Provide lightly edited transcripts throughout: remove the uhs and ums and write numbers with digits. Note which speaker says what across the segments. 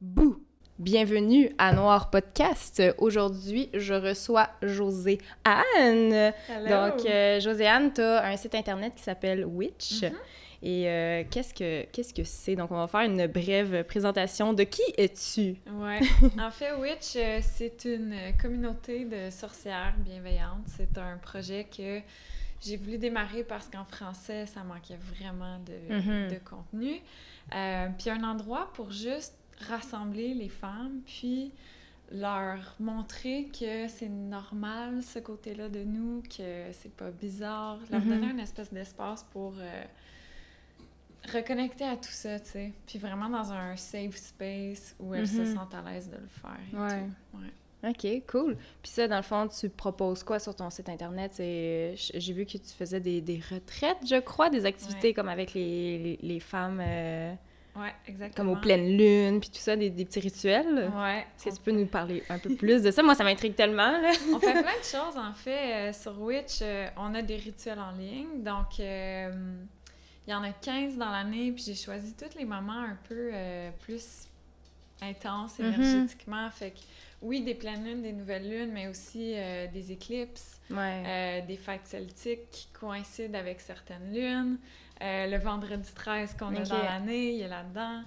Speaker 1: Bouh! Bienvenue à Noir Podcast. Aujourd'hui, je reçois Joséanne.
Speaker 2: Hello.
Speaker 1: Donc, Joséanne, tu as un site internet qui s'appelle Witch. Et qu'est-ce que c'est? Donc, on va faire une brève présentation de qui es-tu?
Speaker 2: Ouais. En fait, Witch, c'est une communauté de sorcières bienveillantes. C'est un projet que j'ai voulu démarrer parce qu'en français, ça manquait vraiment de contenu. Puis un endroit pour juste rassembler les femmes, puis leur montrer que c'est normal ce côté-là de nous, que c'est pas bizarre, leur donner une espèce d'espace pour reconnecter à tout ça, tu sais, puis vraiment dans un safe space où elles se sentent à l'aise de le faire et tout. Ouais.
Speaker 1: OK, cool. Puis ça, dans le fond, tu proposes quoi sur ton site internet? J'ai vu que tu faisais des retraites, je crois, des activités comme avec les femmes...
Speaker 2: Ouais, exactement.
Speaker 1: Comme aux pleines lunes, puis tout ça, des petits rituels.
Speaker 2: Ouais.
Speaker 1: Est-ce que tu peux nous parler un peu plus de ça? Moi, ça m'intrigue tellement, là.
Speaker 2: On fait plein de choses, en fait. Sur Witch, on a des rituels en ligne. Donc, il y en a 15 dans l'année, puis j'ai choisi tous les moments un peu plus intenses énergétiquement. Fait que, oui, des pleines lunes, des nouvelles lunes, mais aussi des éclipses, des fêtes celtiques qui coïncident avec certaines lunes. Le vendredi 13 qu'on a dans l'année, il est là-dedans.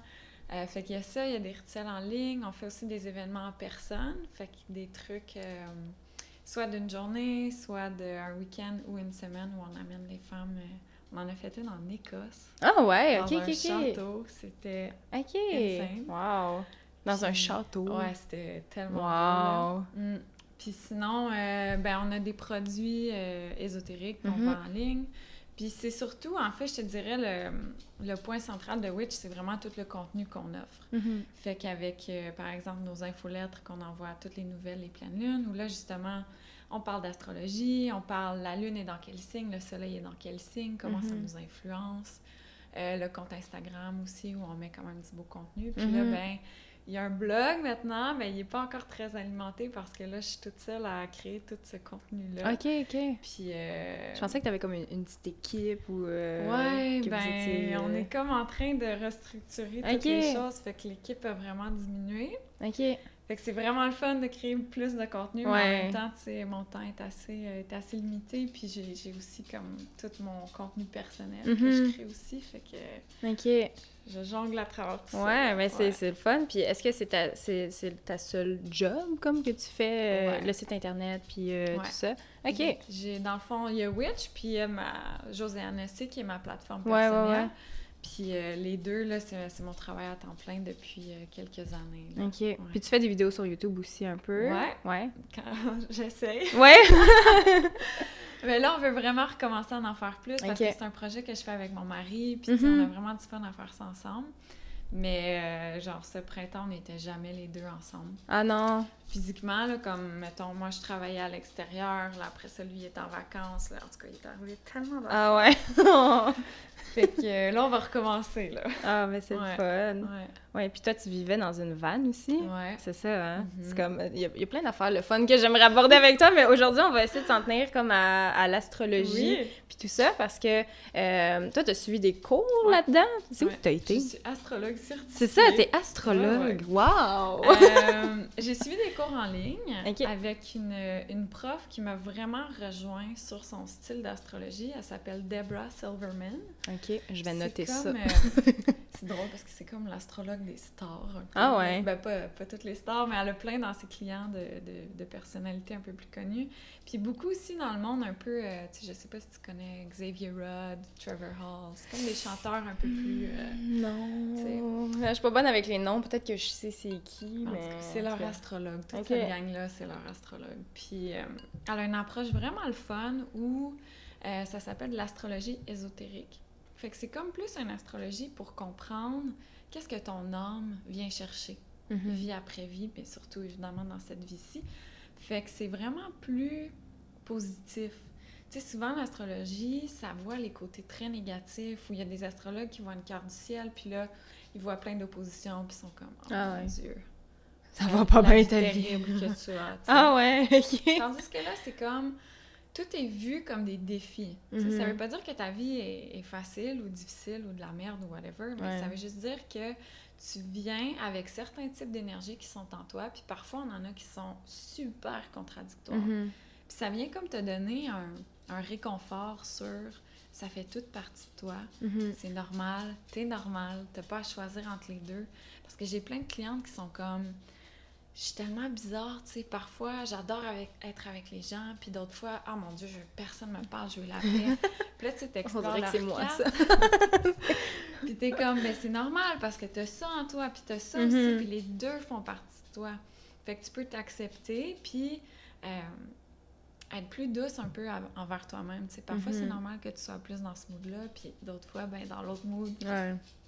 Speaker 2: Fait qu'il y a ça, il y a des rituels en ligne. On fait aussi des événements en personne. Fait que des trucs, soit d'une journée, soit d'un week-end ou une semaine où on amène les femmes. On en a fait une en Écosse.
Speaker 1: Ah ouais, ok,
Speaker 2: dans un château. C'était insane.
Speaker 1: Wow! Dans un château.
Speaker 2: Ouais, c'était tellement
Speaker 1: beau.
Speaker 2: Puis sinon, on a des produits ésotériques qu'on vend en ligne. Puis c'est surtout, en fait, je te dirais, le point central de Witch, c'est vraiment tout le contenu qu'on offre. Fait qu'avec, par exemple, nos infolettres qu'on envoie à toutes les nouvelles, les pleines lunes, où là, justement, on parle d'astrologie, on parle la lune est dans quel signe, le soleil est dans quel signe, comment ça nous influence. Le compte Instagram aussi, où on met quand même un petit beau contenu. Puis là, il y a un blog maintenant, mais il n'est pas encore très alimenté parce que là, je suis toute seule à créer tout ce contenu-là.
Speaker 1: OK.
Speaker 2: Puis...
Speaker 1: Je pensais que tu avais comme une petite équipe ou...
Speaker 2: Ouais, on est comme en train de restructurer toutes les choses, fait que l'équipe a vraiment diminué.
Speaker 1: OK.
Speaker 2: Fait que c'est vraiment le fun de créer plus de contenu, mais en même temps, tu sais, mon temps est assez limité, puis j'ai aussi comme tout mon contenu personnel que je crée aussi, fait que...
Speaker 1: OK.
Speaker 2: Je jongle à travers tout ça.
Speaker 1: Ouais, mais c'est le fun. Puis est-ce que c'est ta seule job, comme que tu fais le site internet, puis tout ça? OK.
Speaker 2: Dans le fond, il y a Witch, puis il y a ma Joséanne SC, qui est ma plateforme personnelle. Puis les deux, là, c'est mon travail à temps plein depuis quelques années. Là.
Speaker 1: OK. Ouais. Puis tu fais des vidéos sur YouTube aussi un peu?
Speaker 2: Ouais. Quand j'essaie.
Speaker 1: Ouais!
Speaker 2: Mais là, on veut vraiment recommencer à en faire plus parce que c'est un projet que je fais avec mon mari, puis on a vraiment du fun à faire ça ensemble. Mais genre, ce printemps, on n'était jamais les deux ensemble.
Speaker 1: Ah non!
Speaker 2: Physiquement, là, comme, mettons, moi, je travaillais à l'extérieur, là, après ça, lui, il était en vacances, là, en tout cas, il est arrivé tellement d'affaires.
Speaker 1: Ah ouais!
Speaker 2: Fait que là, on va recommencer, là.
Speaker 1: Ah, mais c'est le fun! Ouais, puis toi, tu vivais dans une van aussi?
Speaker 2: Ouais.
Speaker 1: C'est ça, hein? C'est comme... Il y a plein d'affaires, le fun, que j'aimerais aborder avec toi, mais aujourd'hui, on va essayer de s'en tenir comme à l'astrologie, puis tout ça, parce que toi, t'as suivi des cours là-dedans? C'est où que t'as été?
Speaker 2: Je suis astrologue certifiée.
Speaker 1: C'est ça, t'es astrologue! Wow!
Speaker 2: J'ai suivi des cours en ligne avec une prof qui m'a vraiment rejoint sur son style d'astrologie. Elle s'appelle Deborah Silverman.
Speaker 1: OK, je vais noter ça.
Speaker 2: C'est drôle parce que c'est comme l'astrologue des stars. Un peu.
Speaker 1: Ah ouais?
Speaker 2: Ben, pas toutes les stars, mais elle a plein dans ses clients de personnalités un peu plus connues. Puis beaucoup aussi dans le monde un peu, tu sais, je sais pas si tu connais Xavier Rudd, Trevor Hall. C'est comme des chanteurs un peu plus...
Speaker 1: non, je suis pas bonne avec les noms. Peut-être que je sais c'est qui, mais...
Speaker 2: C'est leur astrologue. Toute cette gang-là, c'est leur astrologue. Puis elle a une approche vraiment le fun où ça s'appelle de l'astrologie ésotérique. Fait que c'est comme plus une astrologie pour comprendre qu'est-ce que ton âme vient chercher, vie après vie, mais surtout évidemment dans cette vie-ci. Fait que c'est vraiment plus positif. Tu sais, souvent l'astrologie, ça voit les côtés très négatifs, où il y a des astrologues qui voient une carte du ciel, puis là, ils voient plein d'oppositions, puis ils sont comme « Oh mon Dieu! »
Speaker 1: Ça va pas bien ta vie.
Speaker 2: terrible que tu as.
Speaker 1: Ah ouais, OK.
Speaker 2: Tandis que là, c'est comme... tout est vu comme des défis. Ça veut pas dire que ta vie est facile ou difficile ou de la merde ou whatever, mais ça veut juste dire que tu viens avec certains types d'énergie qui sont en toi, puis parfois on en a qui sont super contradictoires. Puis ça vient comme te donner un réconfort sur ça fait toute partie de toi, c'est normal, t'es normal, t'as pas à choisir entre les deux. Parce que j'ai plein de clientes qui sont comme... Je suis tellement bizarre, tu sais, parfois, j'adore être avec les gens, puis d'autres fois, oh mon Dieu, personne me parle, je veux la paix. Puis là, tu sais, t'explores leur
Speaker 1: c'est moi, ça.
Speaker 2: Puis t'es comme, ben c'est normal, parce que t'as ça en toi, puis t'as ça aussi, puis les deux font partie de toi. Fait que tu peux t'accepter, puis être plus douce un peu envers toi-même, tu sais. Parfois, c'est normal que tu sois plus dans ce mood-là, puis d'autres fois, ben dans l'autre mood,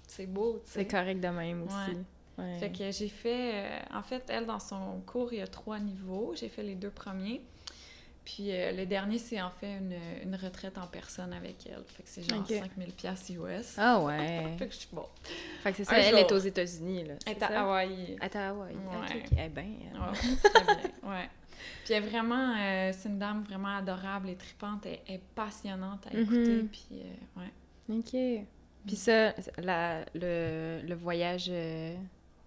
Speaker 2: c'est beau, tu sais.
Speaker 1: C'est correct de même aussi.
Speaker 2: Ouais. Fait que j'ai fait... en fait, elle, dans son cours, il y a 3 niveaux. J'ai fait les 2 premiers. Puis le dernier, c'est en fait une retraite en personne avec elle. Fait que c'est genre 5000 $ US.
Speaker 1: Ah ouais!
Speaker 2: Fait que je suis bon.
Speaker 1: Fait que c'est ça, elle est aux États-unis, là.
Speaker 2: Elle est à Hawaï.
Speaker 1: Elle est à Hawaï.
Speaker 2: Ouais.
Speaker 1: OK. Eh bien...
Speaker 2: très bien, ouais. Puis elle est vraiment... c'est une dame vraiment adorable et tripante. Elle est passionnante à écouter, puis ouais.
Speaker 1: OK. Puis ça, le voyage...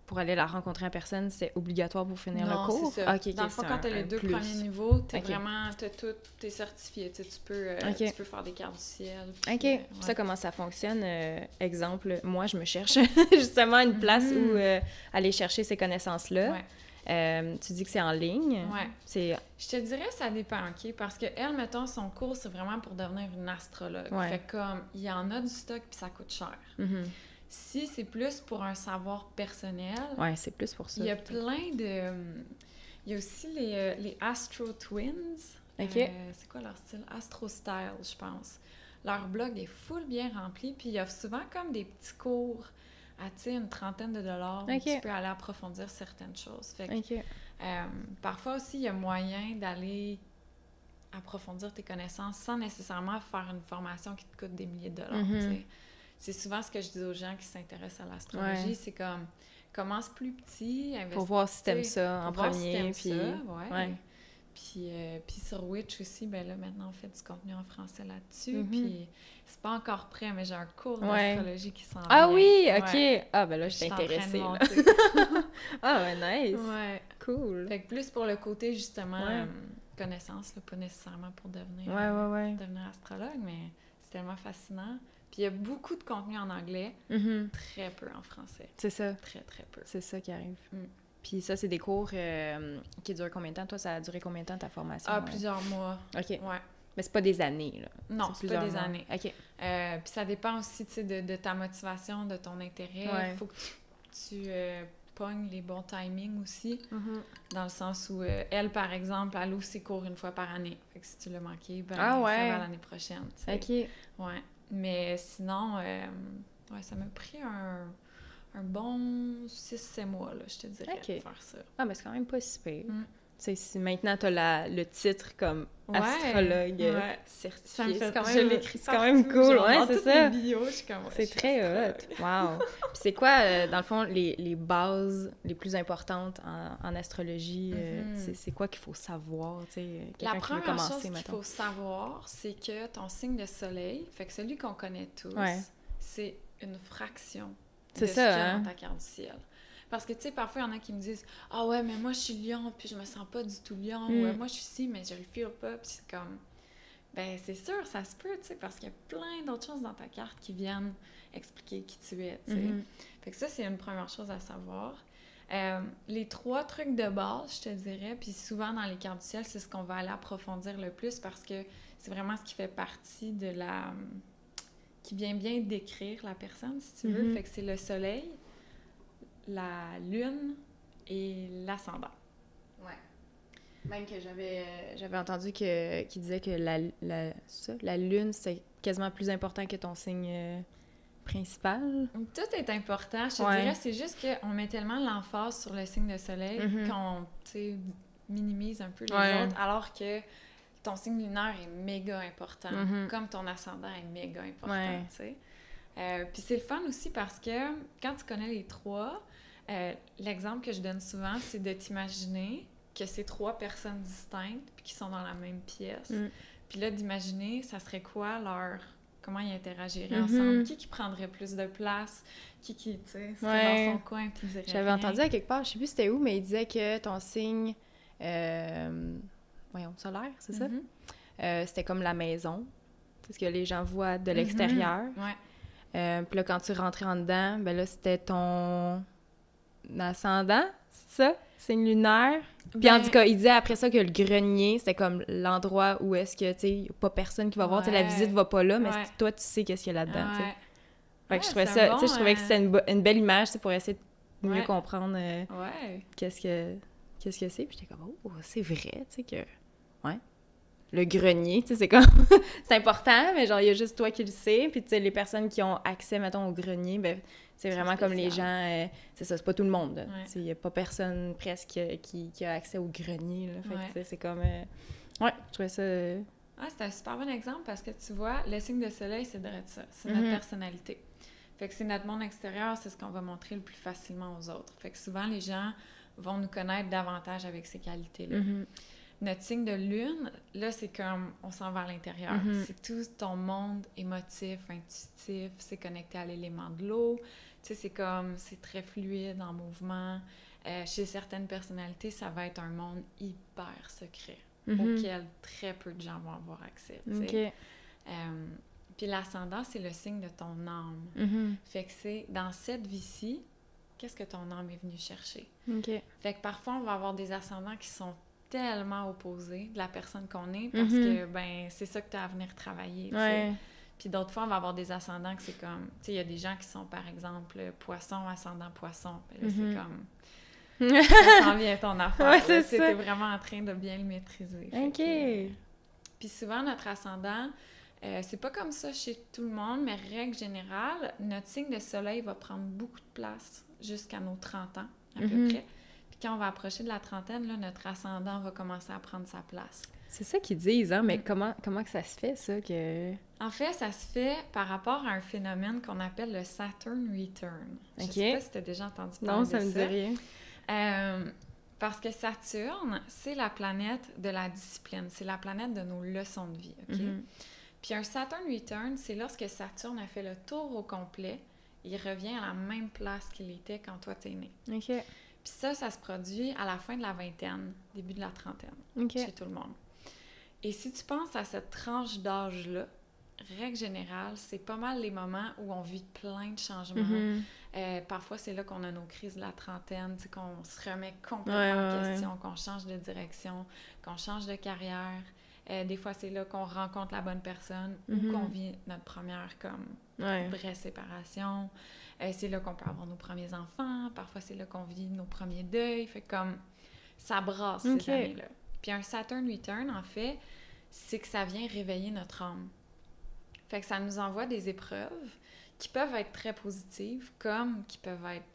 Speaker 1: pour aller la rencontrer en personne, c'est obligatoire pour finir le cours?
Speaker 2: Non, c'est ça.
Speaker 1: Okay,
Speaker 2: dans le fond, quand tu as les 2 premiers niveaux, t'es vraiment... T'es certifié. Tu peux faire des cartes du ciel. Puis,
Speaker 1: OK. Ça, comment ça fonctionne? Exemple, moi, je me cherche justement une place où aller chercher ces connaissances-là. Tu dis que c'est en ligne?
Speaker 2: Je te dirais, ça dépend, OK? Parce que elle, mettons, son cours, c'est vraiment pour devenir une astrologue. Fait comme, il y en a du stock, puis ça coûte cher. Si c'est plus pour un savoir personnel...
Speaker 1: Ouais, c'est plus pour ça.
Speaker 2: Il y a plein de... Il y a aussi les Astro Twins.
Speaker 1: OK.
Speaker 2: C'est quoi leur style? Astro Style, je pense. Leur blog est full bien rempli, puis il y a souvent comme des petits cours à, tu sais, une trentaine de dollars où tu peux aller approfondir certaines choses. Fait que, parfois aussi, il y a moyen d'aller approfondir tes connaissances sans nécessairement faire une formation qui te coûte des milliers de dollars, tu sais. C'est souvent ce que je dis aux gens qui s'intéressent à l'astrologie, c'est comme, commence plus petit, investis...
Speaker 1: Pour voir si t'aimes ça en premier, puis...
Speaker 2: Puis sur Witch aussi, ben là, maintenant, on fait du contenu en français là-dessus, puis c'est pas encore prêt, mais j'ai un cours d'astrologie qui s'en vient.
Speaker 1: Ah oui, OK! Ah, ben là, je suis intéressée, là. Ah, ouais, nice! Ouais, cool!
Speaker 2: Fait que plus pour le côté, justement, connaissance, là, pas nécessairement pour devenir astrologue, mais c'est tellement fascinant. Puis il y a beaucoup de contenu en anglais, très peu en français.
Speaker 1: C'est ça.
Speaker 2: Très, très peu.
Speaker 1: C'est ça qui arrive. Puis ça, c'est des cours qui durent combien de temps? Toi, ça a duré combien de temps ta formation?
Speaker 2: Ah, plusieurs mois.
Speaker 1: OK.
Speaker 2: Ouais.
Speaker 1: Mais c'est pas des années, là.
Speaker 2: Non, c'est pas des années.
Speaker 1: OK.
Speaker 2: Puis ça dépend aussi, tu sais, de ta motivation, de ton intérêt. Il faut que tu pognes les bons timings aussi, dans le sens où elle, par exemple, elle ouvre ses cours une fois par année. Fait que si tu l'as manqué, ben ça va l'année prochaine, tu sais.
Speaker 1: OK.
Speaker 2: Ouais. Mais sinon, ça m'a pris un bon 6-7 mois, là, je te dirais, pour faire ça.
Speaker 1: Ah, mais c'est quand même pas si pire. Si maintenant, t'as le titre comme astrologue certifié.
Speaker 2: Je l'écris
Speaker 1: c'est quand même cool, c'est ça.
Speaker 2: Bio, je suis comme,
Speaker 1: c'est très hot. Wow. Puis c'est quoi, dans le fond, les bases les plus importantes en astrologie? C'est quoi qu'il faut savoir?
Speaker 2: La première chose qu'il faut savoir, c'est que ton signe de soleil, fait que celui qu'on connaît tous, c'est une fraction de ce qu'il y a dans ta carte du ciel. Parce que, tu sais, parfois, il y en a qui me disent « Ah ouais, mais moi, je suis lion, puis je me sens pas du tout lion. Ou moi, je suis ci, mais je le feel pas. » Puis c'est comme... Ben, c'est sûr, ça se peut, tu sais, parce qu'il y a plein d'autres choses dans ta carte qui viennent expliquer qui tu es, tu sais. Fait que ça, c'est une première chose à savoir. Les 3 trucs de base, je te dirais, puis souvent, dans les cartes du ciel, c'est ce qu'on va aller approfondir le plus parce que c'est vraiment ce qui fait partie de la... qui vient bien décrire la personne, si tu veux. Fait que c'est le soleil, la lune et l'ascendant.
Speaker 1: Ouais. Même que j'avais entendu qu'il disait que la lune, c'est quasiment plus important que ton signe principal.
Speaker 2: Tout est important. Je te dirais, c'est juste qu'on met tellement l'emphase sur le signe de soleil qu'on, tu sais, minimise un peu les autres, alors que ton signe lunaire est méga important, comme ton ascendant est méga important, tu sais. Puis c'est le fun aussi parce que quand tu connais les 3, l'exemple que je donne souvent, c'est de t'imaginer que c'est 3 personnes distinctes puis qui sont dans la même pièce. Puis là, d'imaginer, ça serait quoi comment ils interagiraient ensemble, qui prendrait plus de place, qui tu sais, serait dans son coin, puis dirait
Speaker 1: J'avais entendu à quelque part, je sais plus c'était où, mais il disait que ton signe, solaire, c'est ça? C'était comme la maison, c'est ce que les gens voient de l'extérieur. Puis là, quand tu rentrais en dedans, ben là, c'était ton ascendant, c'est ça? Signe lunaire. Puis en tout cas, il disait après ça que le grenier, c'était comme l'endroit où est-ce que, tu sais, il n'y a pas personne qui va voir, tu sais, la visite va pas là, mais toi, tu sais qu'est-ce qu'il y a là-dedans, tu sais. Fait que je trouvais ça, tu sais, je trouvais que c'était une belle image, tu sais, pour essayer de mieux comprendre qu'est-ce que c'est. Puis j'étais comme, oh, c'est vrai, tu sais, que, le grenier, tu sais, c'est comme, c'est important, mais genre, il y a juste toi qui le sais. Puis, tu sais, les personnes qui ont accès, mettons, au grenier, ben c'est vraiment comme les gens, c'est ça, c'est pas tout le monde. Il n'y a pas personne presque qui a accès au grenier, là. Fait que, c'est comme, je trouvais ça...
Speaker 2: c'est un super bon exemple parce que tu vois, le signe de soleil, c'est de ça, c'est notre personnalité. Fait que c'est notre monde extérieur, c'est ce qu'on va montrer le plus facilement aux autres. Fait que souvent, les gens vont nous connaître davantage avec ces qualités-là. Notre signe de lune, là, c'est comme on s'en va à l'intérieur. C'est tout ton monde émotif, intuitif, c'est connecté à l'élément de l'eau. Tu sais, c'est comme, c'est très fluide, en mouvement. Chez certaines personnalités, ça va être un monde hyper secret, auquel très peu de gens vont avoir accès, tu sais. Puis l'ascendant, c'est le signe de ton âme. Fait que c'est, dans cette vie-ci, qu'est-ce que ton âme est venue chercher? Fait que parfois, on va avoir des ascendants qui sont tellement opposés de la personne qu'on est parce que, ben, c'est ça que tu as à venir travailler, tu sais. Puis d'autres fois, on va avoir des ascendants que c'est comme... Tu sais, il y a des gens qui sont, par exemple, poisson, ascendant poisson. Puis là, c'est comme... ça s'en vient ton affaire.
Speaker 1: c'est
Speaker 2: ça.
Speaker 1: T'es
Speaker 2: vraiment en train de bien le maîtriser. Puis souvent, notre ascendant, c'est pas comme ça chez tout le monde, mais règle générale, notre signe de soleil va prendre beaucoup de place jusqu'à nos 30 ans, à peu près. Puis quand on va approcher de la trentaine, là, notre ascendant va commencer à prendre sa place.
Speaker 1: C'est ça qu'ils disent, hein? Mais comment que ça se fait, ça, que...
Speaker 2: En fait, ça se fait par rapport à un phénomène qu'on appelle le Saturn Return. Je sais pas si tu as déjà entendu parler de ça.
Speaker 1: Non, ça me dit rien.
Speaker 2: Parce que Saturne, c'est la planète de la discipline. C'est la planète de nos leçons de vie, OK? Puis un Saturn Return, c'est lorsque Saturne a fait le tour au complet, il revient à la même place qu'il était quand toi, t'es né. Puis ça se produit à la fin de la vingtaine, début de la trentaine, chez tout le monde. Et si tu penses à cette tranche d'âge-là, règle générale, c'est pas mal les moments où on vit plein de changements. Parfois, c'est là qu'on a nos crises de la trentaine, qu'on se remet complètement en question, qu'on change de direction, qu'on change de carrière. Des fois, c'est là qu'on rencontre la bonne personne ou qu'on vit notre première comme vraie séparation. C'est là qu'on peut avoir nos premiers enfants. Parfois, c'est là qu'on vit nos premiers deuils. Fait comme ça brasse ces années-là. Puis un Saturn Return, en fait, c'est que ça vient réveiller notre âme. Fait que ça nous envoie des épreuves qui peuvent être très positives comme qui peuvent être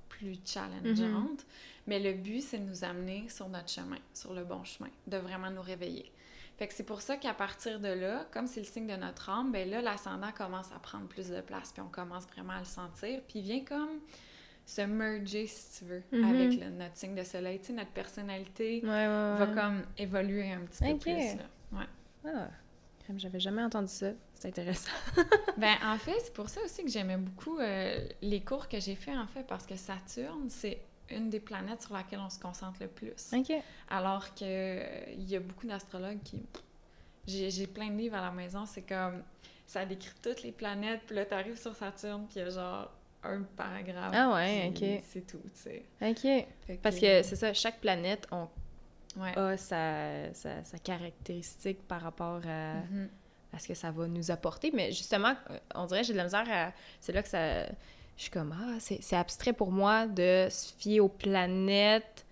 Speaker 2: plus challengeantes. Mais le but, c'est de nous amener sur notre chemin, sur le bon chemin, de vraiment nous réveiller. Fait que c'est pour ça qu'à partir de là, comme c'est le signe de notre âme, ben là, l'ascendant commence à prendre plus de place, puis on commence vraiment à le sentir, puis il vient comme se merger, si tu veux, avec notre signe de soleil. Tu sais, notre personnalité va comme évoluer un petit peu plus, là.
Speaker 1: J'avais jamais entendu ça. C'est intéressant.
Speaker 2: Ben, en fait, c'est pour ça aussi que j'aimais beaucoup les cours que j'ai faits, en fait, parce que Saturne, c'est une des planètes sur laquelle on se concentre le plus. Alors que il y a beaucoup d'astrologues qui... J'ai plein de livres à la maison, c'est comme... Ça décrit toutes les planètes, puis là, t'arrives sur Saturne, puis il y a genre un paragraphe.
Speaker 1: Ah ouais,
Speaker 2: c'est tout, tu sais.
Speaker 1: Parce que c'est ça, chaque planète a sa caractéristique par rapport à ce que ça va nous apporter. Mais justement, on dirait que j'ai de la misère à... C'est là que ça... Je suis comme, c'est abstrait pour moi de se fier aux planètes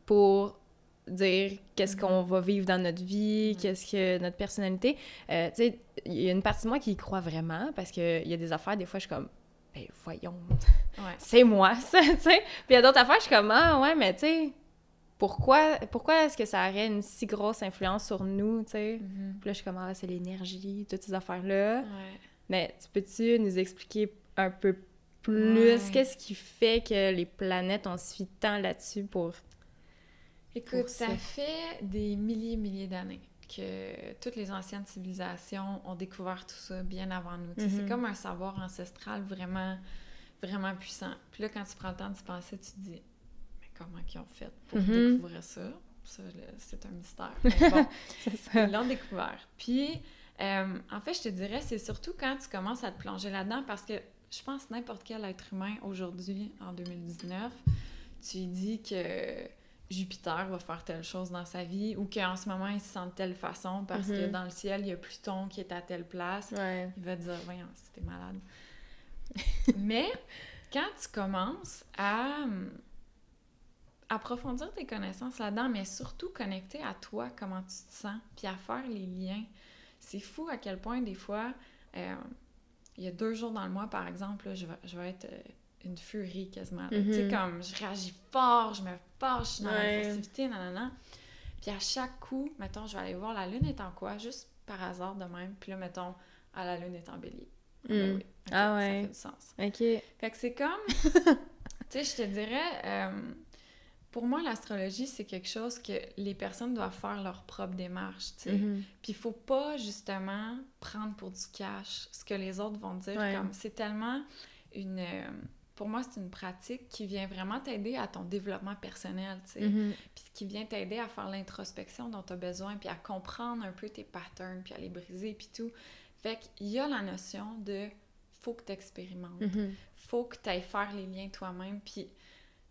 Speaker 1: pour dire qu'est-ce qu'on va vivre dans notre vie, qu'est-ce que notre personnalité. Tu sais, il y a une partie de moi qui y croit vraiment, parce qu'il y a des affaires, des fois, je suis comme, ben voyons, c'est moi, ça, tu sais. Puis il y a d'autres affaires, je suis comme, mais tu sais, pourquoi est-ce que ça aurait une si grosse influence sur nous, tu sais? Puis là, je suis comme, c'est l'énergie, toutes ces affaires-là. Mais peux-tu nous expliquer un peu plus, qu'est-ce qui fait que les planètes, on se fie tant là-dessus pour...
Speaker 2: Écoute, ça fait des milliers d'années que toutes les anciennes civilisations ont découvert tout ça bien avant nous. C'est comme un savoir ancestral vraiment, vraiment puissant. Puis là, quand tu prends le temps d'y penser, tu te dis, mais comment ils ont fait pour découvrir ça? Ça, là, c'est un mystère. Mais bon, ils l'ont découvert. Puis, en fait, je te dirais, c'est surtout quand tu commences à te plonger là-dedans, parce que je pense que n'importe quel être humain aujourd'hui, en 2019, tu lui dis que Jupiter va faire telle chose dans sa vie ou qu'en ce moment, il se sent de telle façon parce que dans le ciel, il y a Pluton qui est à telle place.
Speaker 1: Ouais.
Speaker 2: Il va te dire, voyons, c'était malade. Mais quand tu commences à approfondir tes connaissances là-dedans, mais surtout connecter à toi, comment tu te sens, puis à faire les liens, c'est fou à quel point, des fois, il y a 2 jours dans le mois, par exemple, là, je vais être une furie quasiment. Tu sais, comme, je réagis fort, je me fâche, je suis dans l'agressivité, nanana. Puis à chaque coup, mettons, je vais aller voir la lune est en quoi, juste par hasard de même. Puis là, mettons, la lune est en bélier. Ben oui. Okay, ça fait du sens.
Speaker 1: OK.
Speaker 2: Fait que c'est comme, tu sais, je te dirais, pour moi, l'astrologie, c'est quelque chose que les personnes doivent faire leur propre démarche, tu sais. Puis il faut pas, justement, prendre pour du cash ce que les autres vont dire. Comme, c'est tellement une... pour moi, c'est une pratique qui vient vraiment t'aider à ton développement personnel, tu sais. Puis qui vient t'aider à faire l'introspection dont tu as besoin, puis à comprendre un peu tes patterns, puis à les briser, puis tout. Fait qu'il y a la notion de « faut que tu expérimentes faut que tu ailles faire les liens toi-même, puis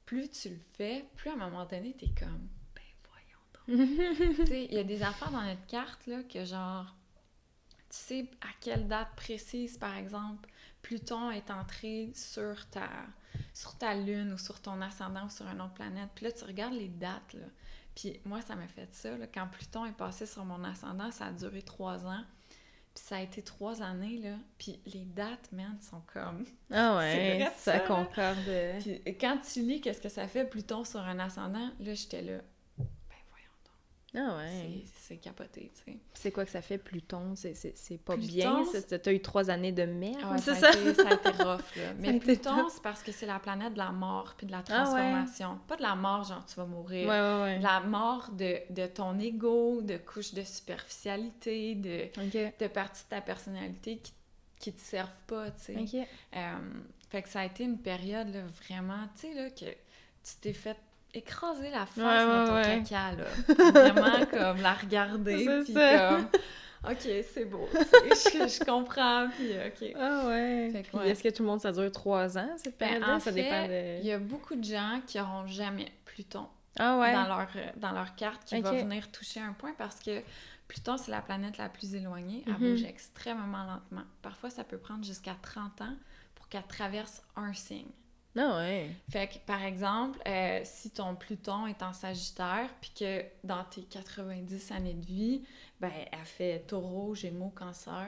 Speaker 2: plus tu le fais, plus à un moment donné, t'es comme « ben voyons donc! » Tu sais, il y a des affaires dans notre carte, là, que genre, tu sais à quelle date précise, par exemple, Pluton est entré sur ta lune ou sur ton ascendant ou sur une autre planète. Puis là, tu regardes les dates, là. Puis moi, ça m'a fait ça, là. Quand Pluton est passé sur mon ascendant, ça a duré 3 ans. Puis ça a été 3 années, là. Puis les dates, man, sont comme...
Speaker 1: Ah ouais,
Speaker 2: c'est vrai,
Speaker 1: ça concorde.
Speaker 2: Puis quand tu lis qu'est-ce que ça fait Pluton sur un ascendant, là, j'étais là...
Speaker 1: Ah ouais.
Speaker 2: C'est capoté, tu sais.
Speaker 1: C'est quoi que ça fait, Pluton? C'est pas
Speaker 2: Pluton,
Speaker 1: bien? T'as eu 3 années de merde,
Speaker 2: ouais,
Speaker 1: c'est
Speaker 2: ça? Ça a été rough, là. Mais Pluton,
Speaker 1: tough.
Speaker 2: c'est parce que c'est la planète de la mort puis de la transformation. Pas de la mort, genre tu vas mourir.
Speaker 1: Ouais.
Speaker 2: De la mort de ton ego, de couches de superficialité, de parties de ta personnalité qui te servent pas, tu sais. Fait que ça a été une période, là, vraiment, tu sais, là, que tu t'es fait écraser la face dans ton caca, là. Vraiment, comme, la regarder, puis comme... OK, c'est beau, tu sais, je comprends, puis OK.
Speaker 1: Ah ouais. Fait que, puis est-ce que tout le monde, ça dure 3 ans, cette période-là? Ça dépend de...
Speaker 2: il y a beaucoup de gens qui n'auront jamais Pluton dans leur carte qui va venir toucher un point parce que Pluton, c'est la planète la plus éloignée. Elle bouge extrêmement lentement. Parfois, ça peut prendre jusqu'à 30 ans pour qu'elle traverse un signe.
Speaker 1: Ah ouais.
Speaker 2: Fait que, par exemple, si ton Pluton est en Sagittaire, puis que dans tes 90 années de vie, ben, elle fait Taureau, Gémeaux, Cancer,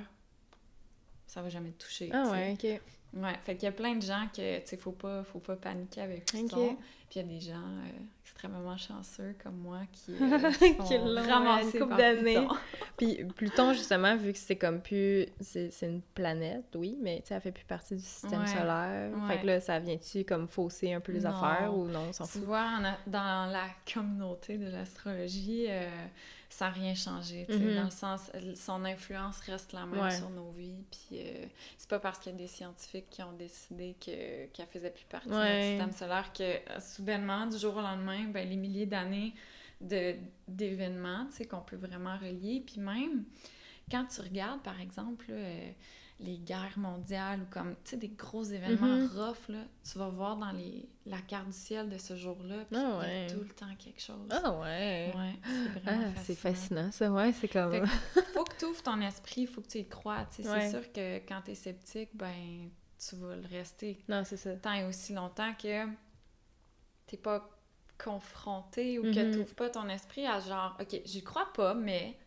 Speaker 2: ça va jamais te toucher.
Speaker 1: Ah ouais, OK.
Speaker 2: Ouais, fait qu'il y a plein de gens que, tu sais, faut pas paniquer avec Pluton. Puis il y a des gens extrêmement chanceux comme moi qui sont ramassés par Pluton.
Speaker 1: Puis Pluton, justement, vu que c'est comme plus... C'est une planète, oui, mais tu sais, elle fait plus partie du système solaire. Fait que là, ça vient-tu comme fausser un peu les affaires ou non, on s'en fout?
Speaker 2: Tu vois, dans la communauté de l'astrologie, ça n'a rien changé, tu sais, dans le sens, son influence reste la même sur nos vies, puis c'est pas parce qu'il y a des scientifiques qui ont décidé qu'elle faisait plus partie de notre système solaire que, soudainement, du jour au lendemain, ben, les milliers d'années d'événements, tu sais, qu'on peut vraiment relier, puis même, quand tu regardes, par exemple, les guerres mondiales ou comme, tu sais, des gros événements rough, là, tu vas voir dans la carte du ciel de ce jour-là, puis il y a tout le temps quelque chose.
Speaker 1: Ah ouais!
Speaker 2: Ouais, c'est vraiment fascinant.
Speaker 1: C'est fascinant, ça, ouais, c'est comme...
Speaker 2: Fait que faut que tu ouvres ton esprit, faut que tu y crois, tu sais, c'est sûr que quand t'es sceptique, ben, tu vas le rester.
Speaker 1: Non, c'est ça.
Speaker 2: Tant et aussi longtemps que t'es pas confronté ou que t'ouvres pas ton esprit à genre, OK, j'y crois pas, mais...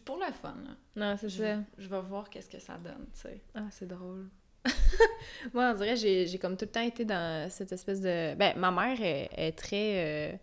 Speaker 2: pour le fun, là.
Speaker 1: Non, c'est ça.
Speaker 2: Je vais voir qu'est-ce que ça donne, tu sais.
Speaker 1: Ah, c'est drôle. Moi, on dirait, j'ai comme tout le temps été dans cette espèce de... Ben, ma mère est très...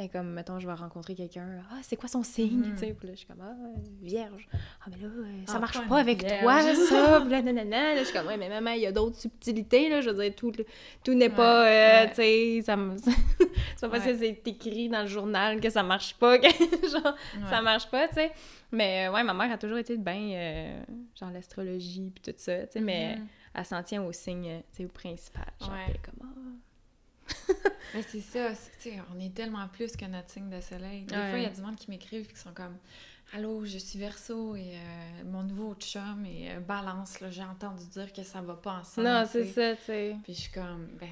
Speaker 1: sais, comme, mettons, je vais rencontrer quelqu'un, « Ah, c'est quoi son signe? » Tu sais, puis là, je suis comme, « Ah, vierge. Ah, mais là, ça marche pas avec toi, ça. » Puis là, nanana. Là, je suis comme, « Ouais, mais maman, il y a d'autres subtilités, là. » Je veux dire, tout n'est pas, tu sais, c'est pas parce que c'est écrit dans le journal que ça marche pas, que, genre, ça marche pas, tu sais. Mais, ouais, ma mère a toujours été bien, genre, l'astrologie, puis tout ça, tu sais, mais elle s'en tient au signe, tu sais, au principal. Genre, comme,
Speaker 2: Mais c'est ça, tu sais, on est tellement plus que notre signe de soleil. Des fois, il y a du monde qui m'écrivent qui sont comme « Allô, je suis Verseau et mon nouveau chum est Balance, là, j'ai entendu dire que ça va pas ensemble. »
Speaker 1: Non, c'est ça, tu sais.
Speaker 2: Puis je suis comme « Ben,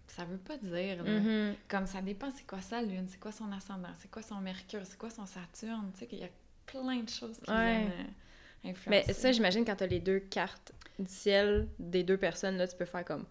Speaker 2: ça veut pas dire, là. Comme ça dépend c'est quoi sa lune, c'est quoi son ascendant, c'est quoi son Mercure, c'est quoi son Saturne, tu sais, qu'il y a plein de choses qui viennent influencer.
Speaker 1: Mais ça, j'imagine, quand t'as les deux cartes du ciel des deux personnes, là, tu peux faire comme...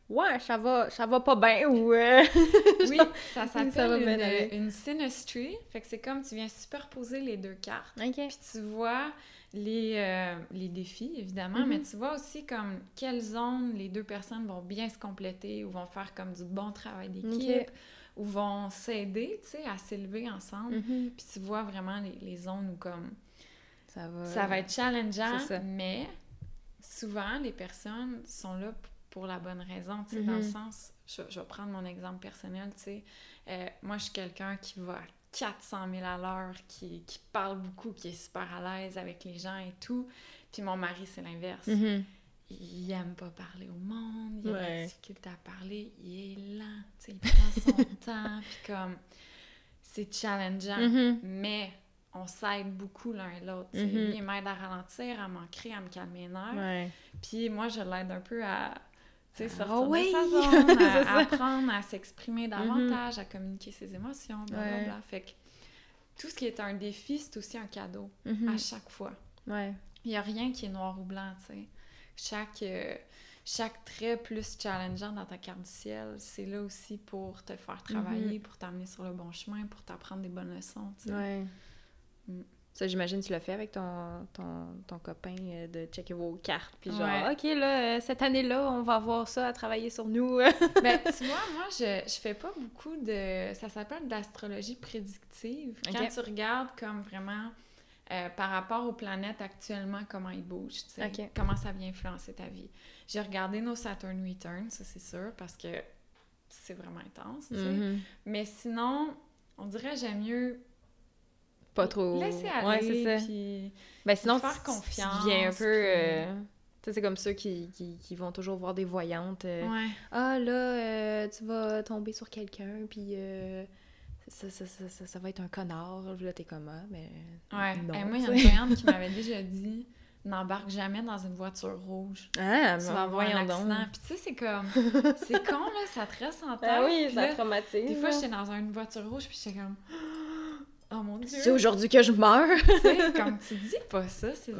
Speaker 1: Ouais, ça va pas bien, ou...
Speaker 2: Oui, ça s'appelle une synastry. Fait que c'est comme tu viens superposer les deux cartes. Puis tu vois les défis, évidemment, mais tu vois aussi comme quelles zones les deux personnes vont bien se compléter ou vont faire comme du bon travail d'équipe ou vont s'aider, tu sais, à s'élever ensemble. Puis tu vois vraiment les zones où comme... Ça va être challengeant, mais souvent, les personnes sont là pour la bonne raison, tu sais, dans le sens, je vais prendre mon exemple personnel, tu sais, moi, je suis quelqu'un qui va à 400 000 à l'heure, qui parle beaucoup, qui est super à l'aise avec les gens et tout, puis mon mari, c'est l'inverse. Il aime pas parler au monde, il a de la difficulté à parler, il est lent, tu sais, il prend son temps, puis comme, c'est challengeant, mais on s'aide beaucoup l'un et l'autre, tu sais, lui, il m'aide à ralentir, à m'ancrer, à me calmer les nerfs, puis moi, je l'aide un peu à... Tu sais, sortir de sa zone, à apprendre à s'exprimer davantage, à communiquer ses émotions, blablabla. Fait que tout ce qui est un défi, c'est aussi un cadeau, à chaque fois. Il n'y a rien qui est noir ou blanc, tu sais. Chaque trait plus challengeant dans ta carte du ciel, c'est là aussi pour te faire travailler, pour t'amener sur le bon chemin, pour t'apprendre des bonnes leçons, tu sais.
Speaker 1: Ça, j'imagine que tu l'as fait avec ton copain de checker vos cartes, puis genre, OK, là, cette année-là, on va avoir ça à travailler sur nous.
Speaker 2: Ben, tu vois, moi, je fais pas beaucoup de... Ça s'appelle de l'astrologie prédictive. Quand tu regardes comme vraiment par rapport aux planètes actuellement, comment ils bougent, tu sais, comment ça vient influencer ta vie. J'ai regardé nos Saturn Returns, ça c'est sûr, parce que c'est vraiment intense, tu sais. Mais sinon, on dirait j'aime mieux...
Speaker 1: Pas trop...
Speaker 2: laisser aller, c'est ça. Puis
Speaker 1: sinon,
Speaker 2: faire confiance.
Speaker 1: Tu viens un peu... Tu sais, c'est comme ceux qui vont toujours voir des voyantes. Ah, là, tu vas tomber sur quelqu'un, puis ça va être un connard. Là, t'es comme, ah, mais non.
Speaker 2: Et moi, il y a une voyante qui m'avait déjà dit, n'embarque jamais dans une voiture rouge.
Speaker 1: Ah,
Speaker 2: tu vas avoir un accident. Puis tu sais, c'est comme... c'est con, là, ça te reste en tête.
Speaker 1: Ah oui, ça traumatise.
Speaker 2: Des fois, j'étais dans une voiture rouge, puis j'étais comme... Oh mon Dieu!
Speaker 1: C'est aujourd'hui que je meurs!
Speaker 2: Tu sais, comme tu dis pas ça, c'est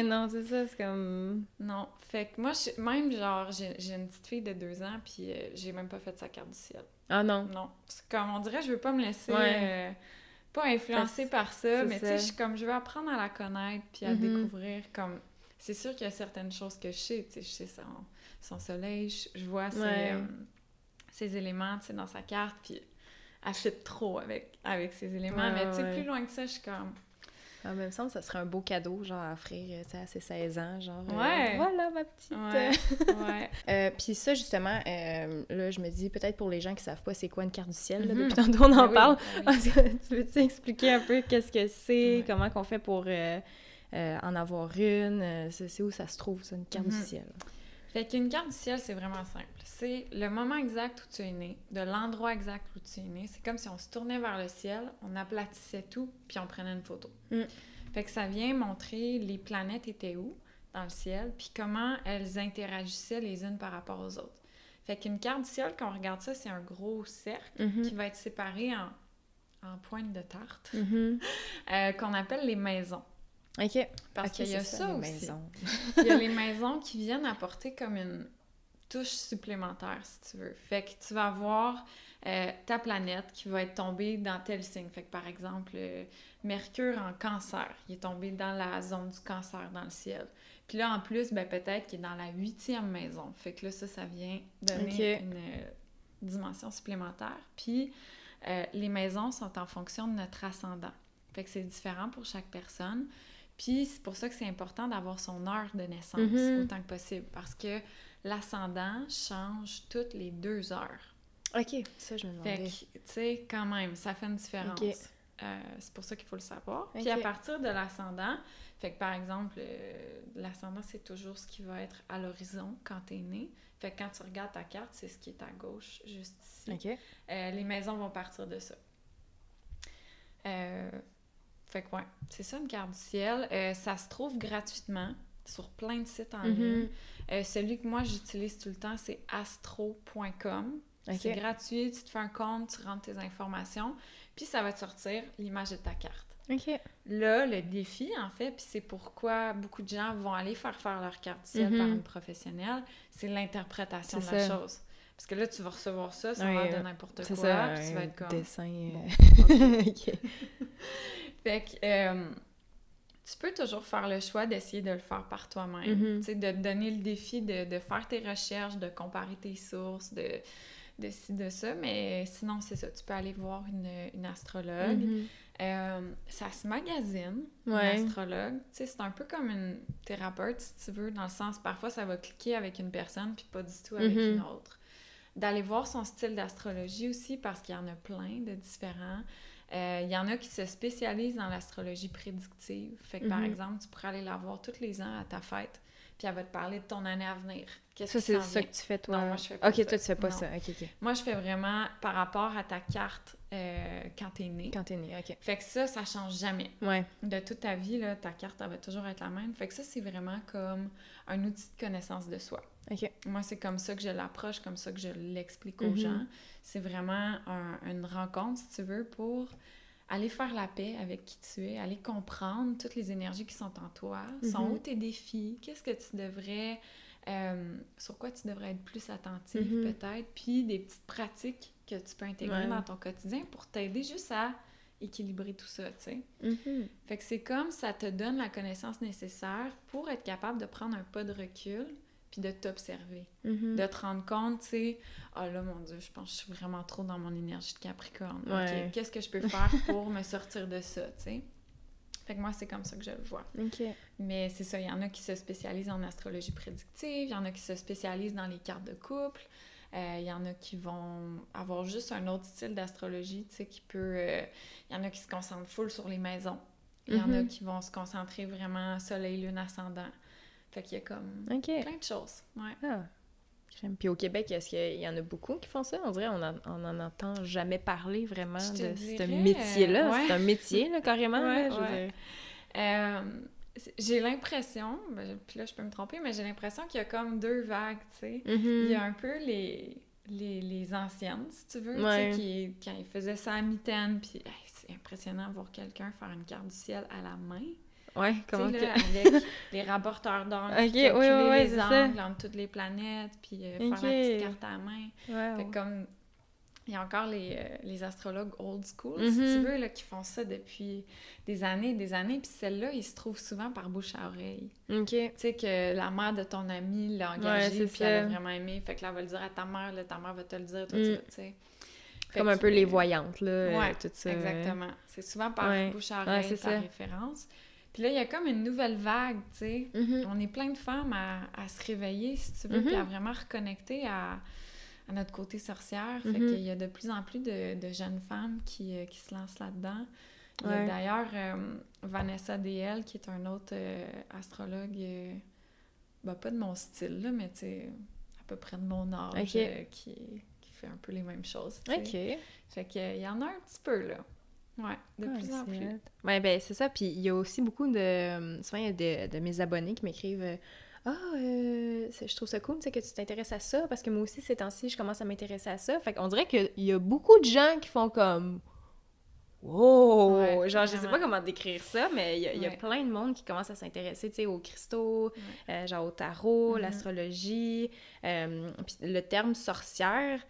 Speaker 1: non, c'est ça, c'est comme...
Speaker 2: Non, fait que moi, même, genre, j'ai une petite fille de 2 ans, puis j'ai même pas fait sa carte du ciel.
Speaker 1: Ah non?
Speaker 2: Non. C'est comme, on dirait, je veux pas me laisser... pas influencer par ça, mais tu sais, je veux apprendre à la connaître, puis à découvrir, comme... C'est sûr qu'il y a certaines choses que je sais, tu sais, je sais son soleil, je vois ses éléments, tu sais, dans sa carte, puis... elle fit trop avec ces éléments. Mais tu sais, plus loin que ça, je suis comme...
Speaker 1: En même temps, ça serait un beau cadeau, genre, à offrir, tu sais, à ses 16 ans, genre... voilà, ma petite! Puis ça, justement, là, je me dis, peut-être pour les gens qui savent pas c'est quoi une carte du ciel, là, depuis tantôt on en parle. Tu veux-tu expliquer un peu qu'est-ce que c'est, comment qu'on fait pour en avoir une? C'est où ça se trouve, ça, une carte du ciel?
Speaker 2: Fait qu'une carte du ciel, c'est vraiment simple. C'est le moment exact où tu es né, de l'endroit exact où tu es né. C'est comme si on se tournait vers le ciel, on aplatissait tout, puis on prenait une photo. Fait que ça vient montrer les planètes étaient où dans le ciel, puis comment elles interagissaient les unes par rapport aux autres. Fait qu'une carte du ciel, quand on regarde ça, c'est un gros cercle qui va être séparé en pointes de tarte, qu'on appelle les maisons.
Speaker 1: OK.
Speaker 2: Parce qu'il y a ça aussi.
Speaker 1: Maisons.
Speaker 2: Il y a les maisons qui viennent apporter comme une touche supplémentaire, si tu veux. Fait que tu vas avoir ta planète qui va être tombée dans tel signe. Fait que, par exemple, Mercure en Cancer, il est tombé dans la zone du Cancer dans le ciel. Puis là, en plus, ben, peut-être qu'il est dans la 8e maison. Fait que là, ça vient donner une dimension supplémentaire. Puis, les maisons sont en fonction de notre ascendant. Fait que c'est différent pour chaque personne. Puis c'est pour ça que c'est important d'avoir son heure de naissance autant que possible, parce que l'ascendant change toutes les 2 heures.
Speaker 1: OK, ça, je me demandais.
Speaker 2: Fait que, tu sais, quand même, ça fait une différence.
Speaker 1: Okay.
Speaker 2: C'est pour ça qu'il faut le savoir.
Speaker 1: Okay.
Speaker 2: Puis à partir de l'ascendant, fait que par exemple, l'ascendant, c'est toujours ce qui va être à l'horizon quand t'es né. Fait que quand tu regardes ta carte, c'est ce qui est à gauche, juste ici.
Speaker 1: OK.
Speaker 2: Les maisons vont partir de ça. Fait que ouais, c'est ça une carte du ciel. Ça se trouve gratuitement sur plein de sites en ligne. Celui que moi j'utilise tout le temps, c'est astro.com. Okay. C'est gratuit, tu te fais un compte, tu rentres tes informations, puis ça va te sortir l'image de ta carte.
Speaker 1: OK.
Speaker 2: Là, le défi, en fait, puis c'est pourquoi beaucoup de gens vont aller faire leur carte du ciel par une professionnelle, c'est l'interprétation de la chose. Parce que là, tu vas recevoir ça, ça va de n'importe quoi,
Speaker 1: ça,
Speaker 2: puis tu vas être comme...
Speaker 1: dessin...
Speaker 2: Bon, OK. Fait que... tu peux toujours faire le choix d'essayer de le faire par toi-même. Tu sais, de te donner le défi de faire tes recherches, de comparer tes sources, de ci, de ça. Mais sinon, c'est ça. Tu peux aller voir une astrologue. Ça se magasine, une astrologue. Tu sais, c'est un peu comme une thérapeute, si tu veux, dans le sens, parfois, ça va cliquer avec une personne, puis pas du tout avec une autre. D'aller voir son style d'astrologie aussi, parce qu'il y en a plein de différents. Il y en a qui se spécialisent dans l'astrologie prédictive. Fait que, par exemple, tu pourrais aller la voir tous les ans à ta fête, puis elle va te parler de ton année à venir.
Speaker 1: Ça, c'est ça que tu fais, toi?
Speaker 2: Non, moi, je fais pas ça.
Speaker 1: OK, toi, tu fais pas ça. OK.
Speaker 2: Moi, je fais vraiment par rapport à ta carte quand t'es né.
Speaker 1: Quand t'es né, OK.
Speaker 2: Fait que ça change jamais.
Speaker 1: Ouais.
Speaker 2: De toute ta vie, là, ta carte, elle va toujours être la même. Fait que ça, c'est vraiment comme un outil de connaissance de soi.
Speaker 1: OK.
Speaker 2: Moi, c'est comme ça que je l'approche, comme ça que je l'explique aux gens. C'est vraiment une rencontre, si tu veux, pour aller faire la paix avec qui tu es, aller comprendre toutes les énergies qui sont en toi, sont où tes défis, qu'est-ce que tu devrais... sur quoi tu devrais être plus attentif, peut-être, puis des petites pratiques que tu peux intégrer dans ton quotidien pour t'aider juste à équilibrer tout ça, tu sais. Fait que c'est comme ça te donne la connaissance nécessaire pour être capable de prendre un pas de recul puis de t'observer, de te rendre compte, tu sais, « Ah là, mon Dieu, je pense que je suis vraiment trop dans mon énergie de Capricorne. Okay, qu'est-ce que je peux faire pour me sortir de ça, tu sais? » Fait que moi, c'est comme ça que je le vois. Mais c'est ça, il y en a qui se spécialisent en astrologie prédictive, il y en a qui se spécialisent dans les cartes de couple, il y en a qui vont avoir juste un autre style d'astrologie, tu sais, qui peut... il y en a qui se concentrent full sur les maisons. Il y en a qui vont se concentrer vraiment soleil, lune, ascendant. Fait qu'il y a comme plein de choses. Ouais.
Speaker 1: Ah. Puis au Québec, est-ce qu'il y en a beaucoup qui font ça? On dirait on n'en entend jamais parler vraiment de ce métier-là. C'est un métier, là, carrément.
Speaker 2: J'ai l'impression, puis là je peux me tromper, mais j'ai l'impression qu'il y a comme 2 vagues, tu sais. Il y a un peu les anciennes, si tu veux, tu sais, quand ils faisaient ça à mitaine, puis c'est impressionnant de voir quelqu'un faire une carte du ciel à la main.
Speaker 1: Ouais, comment que...
Speaker 2: avec les rapporteurs d'angles, calculer les angles entre toutes les planètes, puis faire la petite carte à la main. Fait comme, il y a encore les astrologues old school, si tu veux, là, qui font ça depuis des années, puis celle-là, ils se trouvent souvent par bouche à oreille. Tu sais, que la mère de ton ami l'a engagée, puis elle a vraiment aimé, fait que là, elle va le dire à ta mère, là, ta mère va te le dire, toi, tu sais.
Speaker 1: Comme un peu les voyantes, là, tout ça.
Speaker 2: Exactement. C'est souvent par bouche à oreille, par référence. Puis là, il y a comme une nouvelle vague, tu sais. On est plein de femmes à se réveiller, si tu veux, puis à vraiment reconnecter à notre côté sorcière. Fait qu'il y a de plus en plus de jeunes femmes qui se lancent là-dedans. Il y a d'ailleurs Vanessa DL, qui est un autre astrologue, pas de mon style, là, mais tu sais, à peu près de mon âge, qui fait un peu les mêmes choses, tu sais. Fait qu'il y en a un petit peu, là. Ouais, de plus en plus.
Speaker 1: Ouais, ben c'est ça. Puis il y a aussi beaucoup de... Souvent, il y a de mes abonnés qui m'écrivent « je trouve ça cool, tu sais, que tu t'intéresses à ça, parce que moi aussi, ces temps-ci, je commence à m'intéresser à ça. » Fait qu'on dirait qu'il y a beaucoup de gens qui font comme « Wow! Ouais, » Genre, je sais pas comment décrire ça, mais il y a plein de monde qui commence à s'intéresser, tu sais, aux cristaux, genre au tarot, l'astrologie. Puis le terme « sorcière »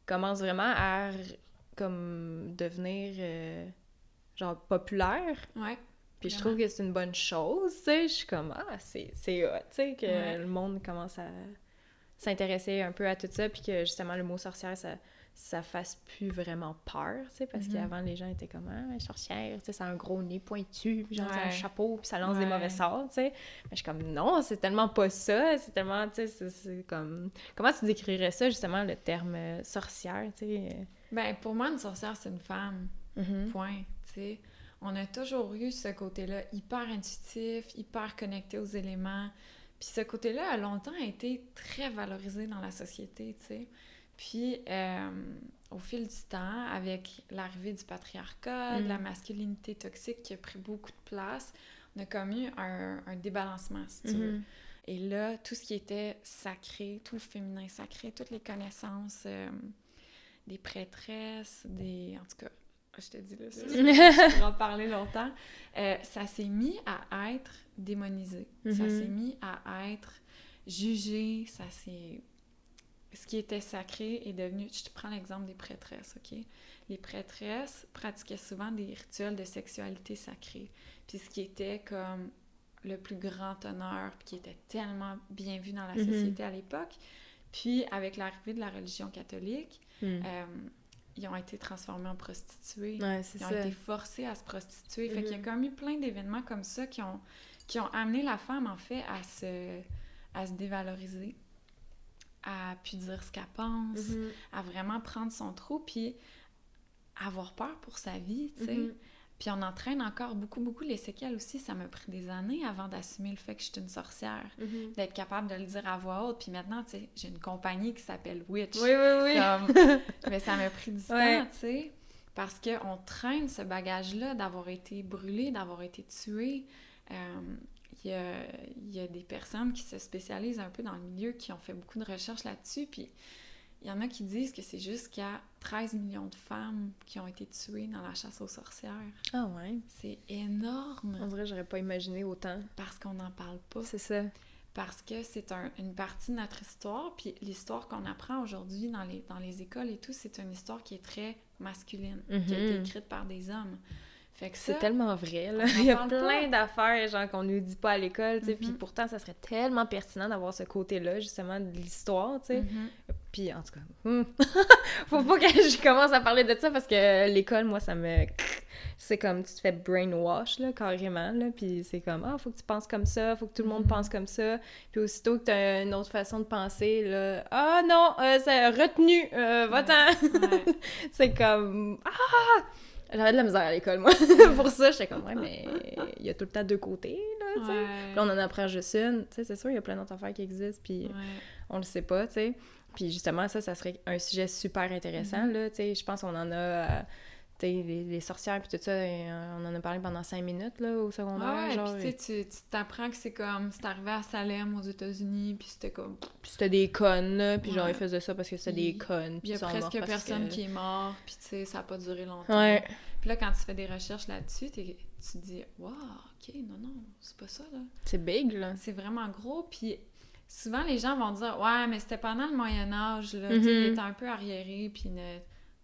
Speaker 1: commence vraiment à comme devenir... genre populaire. Puis je trouve que c'est une bonne chose, tu sais. Je suis comme, c'est hot, tu sais, que le monde commence à s'intéresser un peu à tout ça, puis que justement, le mot sorcière, ça fasse plus vraiment peur, tu sais, parce qu'avant, les gens étaient comme « Ah, sorcière, tu sais, ça a un gros nez pointu, puis genre, ça a un chapeau, puis ça lance des mauvais sorts, tu sais. » Mais je suis comme « Non, c'est tellement pas ça, c'est tellement, tu sais, c'est comme... » Comment tu décrirais ça, justement, le terme sorcière, tu sais?
Speaker 2: Ben, pour moi, une sorcière, c'est une femme. Point, tu sais. On a toujours eu ce côté-là hyper intuitif, hyper connecté aux éléments. Puis ce côté-là a longtemps été très valorisé dans la société, tu sais. Puis, au fil du temps, avec l'arrivée du patriarcat, de la masculinité toxique qui a pris beaucoup de place, on a comme eu un débalancement, si tu veux. Et là, tout ce qui était sacré, tout le féminin sacré, toutes les connaissances des prêtresses, en tout cas, je te dis là, ça, je pourrais en parler longtemps, ça s'est mis à être démonisé. Ça s'est mis à être jugé, ce qui était sacré est devenu... Je te prends l'exemple des prêtresses, OK? Les prêtresses pratiquaient souvent des rituels de sexualité sacrée. Puis ce qui était comme le plus grand honneur, puis qui était tellement bien vu dans la société à l'époque. Puis avec l'arrivée de la religion catholique, ils ont été transformés en prostituées. Ils ont été forcés à se prostituer. Fait qu'il y a comme eu plein d'événements comme ça qui ont amené la femme, en fait, à se dévaloriser, à plus dire ce qu'elle pense, à vraiment prendre son trou, puis avoir peur pour sa vie, tu sais. Puis on entraîne encore beaucoup, beaucoup les séquelles aussi. Ça m'a pris des années avant d'assumer le fait que je suis une sorcière, d'être capable de le dire à voix haute. Puis maintenant, tu sais, j'ai une compagnie qui s'appelle Witch. Mais ça m'a pris du temps, tu sais, parce qu'on traîne ce bagage-là d'avoir été brûlée, d'avoir été tuée. Il y a des personnes qui se spécialisent un peu dans le milieu, qui ont fait beaucoup de recherches là-dessus, puis il y en a qui disent que c'est jusqu'à 13 millions de femmes qui ont été tuées dans la chasse aux sorcières.
Speaker 1: Ah ouais?
Speaker 2: C'est énorme!
Speaker 1: On dirait que j'aurais pas imaginé autant.
Speaker 2: Parce qu'on n'en parle pas.
Speaker 1: C'est ça.
Speaker 2: Parce que c'est une partie de notre histoire, puis l'histoire qu'on apprend aujourd'hui dans les écoles et tout, c'est une histoire qui est très masculine, qui a été écrite par des hommes. Fait que ça,
Speaker 1: c'est tellement vrai, là. Il y a plein d'affaires, genre, qu'on nous dit pas à l'école, tu sais, puis pourtant, ça serait tellement pertinent d'avoir ce côté-là, justement, de l'histoire, tu sais. Puis, en tout cas, faut pas que je commence à parler de ça, parce que l'école, moi, ça me... C'est comme, tu te fais brainwash, là, carrément, là, puis c'est comme, faut que tu penses comme ça, faut que tout le monde pense comme ça, puis aussitôt que t'as une autre façon de penser, là, non, c'est retenu, va-t'en! C'est comme, j'avais de la misère à l'école, moi. Pour ça, j'étais comme, mais il y a tout le temps deux côtés, là, tu sais. Puis là, on en apprend juste une. Tu sais, c'est sûr, il y a plein d'autres affaires qui existent, puis on le sait pas, tu sais. Puis justement, ça serait un sujet super intéressant, là, tu sais. Je pense qu'on en a... tu sais, les sorcières, puis tout ça, on en a parlé pendant 5 minutes, là, au secondaire, genre.
Speaker 2: Puis tu sais, tu t'apprends que c'est comme... C'est arrivé à Salem, aux États-Unis, puis c'était comme...
Speaker 1: Puis c'était des connes, là, puis genre, ils faisaient ça parce que c'était des connes, puis
Speaker 2: il y a presque personne qui est mort, puis tu sais, ça a pas duré longtemps. Puis là, quand tu fais des recherches là-dessus, tu te dis « Wow, OK, non, c'est pas ça, là. »
Speaker 1: C'est big, là.
Speaker 2: C'est vraiment gros, puis souvent, les gens vont dire « Ouais, mais c'était pendant le Moyen-Âge, là, tu sais, il était un peu arriéré, puis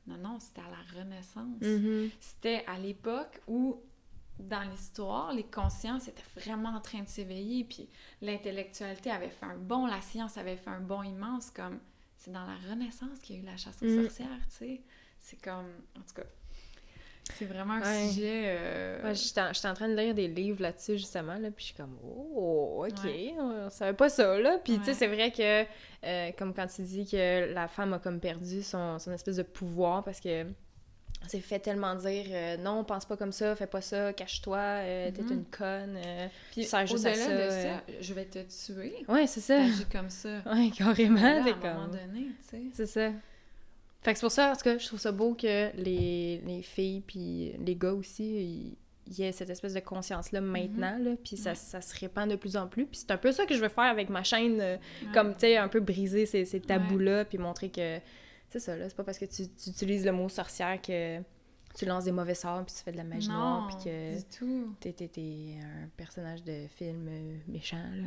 Speaker 2: Non, c'était à la Renaissance. C'était à l'époque où, dans l'histoire, les consciences étaient vraiment en train de s'éveiller, puis l'intellectualité avait fait un bond, la science avait fait un bond immense, comme... C'est dans la Renaissance qu'il y a eu la chasse aux sorcières, tu sais. C'est comme... En tout cas, c'est vraiment un sujet...
Speaker 1: J'étais en train de lire des livres là-dessus, justement, là, puis je suis comme « Oh, OK, on savait pas ça, là. » Puis, tu sais, c'est vrai que, comme quand tu dis que la femme a comme perdu son espèce de pouvoir, parce que on s'est fait tellement dire non, pense pas comme ça, fais pas ça, cache-toi, t'es une conne,
Speaker 2: puis
Speaker 1: sers juste à ça.
Speaker 2: Au-delà de ça, je vais te tuer.
Speaker 1: Ouais, c'est ça.
Speaker 2: T'agis comme ça.
Speaker 1: Ouais, carrément.
Speaker 2: Là, à un moment donné, tu sais.
Speaker 1: C'est ça. Fait que c'est pour ça, en tout cas, je trouve ça beau que les filles puis les gars aussi, il y ait cette espèce de conscience-là maintenant, là, puis ça se répand de plus en plus. Puis c'est un peu ça que je veux faire avec ma chaîne, comme, tu sais, un peu briser ces tabous-là, puis montrer que, c'est ça, là, c'est pas parce que tu utilises le mot sorcière que tu lances des mauvais sorts, puis tu fais de la magie noire, puis que
Speaker 2: du tout.
Speaker 1: T'es un personnage de film méchant, là.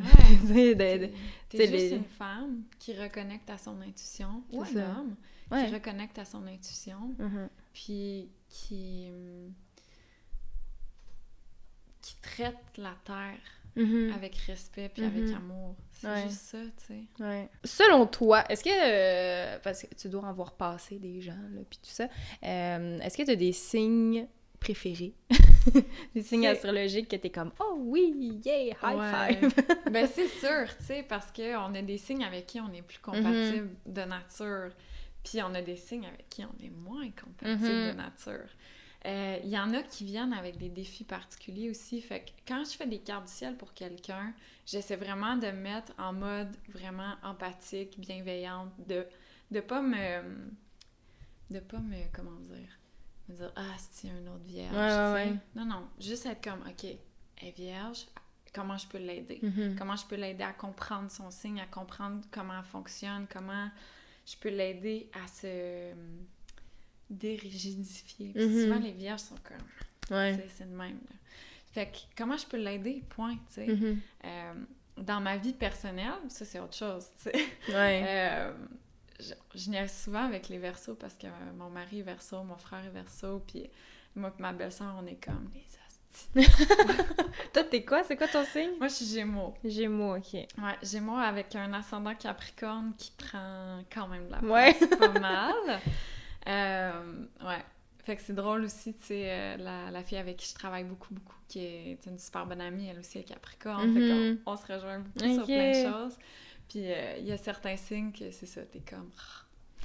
Speaker 2: T'es juste une femme qui reconnecte à son intuition, ou un homme qui reconnecte à son intuition, puis qui traite la Terre avec respect puis avec amour. C'est juste ça, tu sais.
Speaker 1: Ouais. Selon toi, est-ce que, parce que tu dois en voir passer des gens, là, puis tout ça, est-ce que tu as des signes préférés? Des signes astrologiques que t'es comme « Oh oui, yeah, high five! »
Speaker 2: Ben c'est sûr, tu sais, parce qu'on a des signes avec qui on est plus compatible de nature, puis on a des signes avec qui on est moins compatible de nature. Il y en a qui viennent avec des défis particuliers aussi, fait que quand je fais des cartes du ciel pour quelqu'un, j'essaie vraiment de me mettre en mode vraiment empathique, bienveillante, de pas me comment dire, me dire « Ah, c'est un autre vierge », tu sais. Non, juste être comme « Ok, elle est vierge, comment je peux l'aider? Comment je peux l'aider à comprendre son signe, à comprendre comment elle fonctionne, comment je peux l'aider à se dérigidifier. » Puis souvent, les vierges sont comme... C'est le même, là. Fait que comment je peux l'aider? Point, tu sais. Dans ma vie personnelle, ça, c'est autre chose, tu sais. Je niaise souvent avec les Verseaux parce que mon mari est Verseau, mon frère est Verseau, puis moi et ma belle-sœur, on est comme les hosties.
Speaker 1: Toi, t'es quoi? C'est quoi ton signe?
Speaker 2: Moi, je suis Gémeaux.
Speaker 1: Gémeaux, OK.
Speaker 2: Ouais, Gémeaux avec un ascendant Capricorne qui prend quand même de la place, pas mal. Ouais. Fait que c'est drôle aussi, tu sais, la fille avec qui je travaille beaucoup, qui est une super bonne amie, elle aussi est Capricorne, fait qu'on se rejoint beaucoup sur plein de choses. Puis il y a certains signes que c'est ça, t'es comme...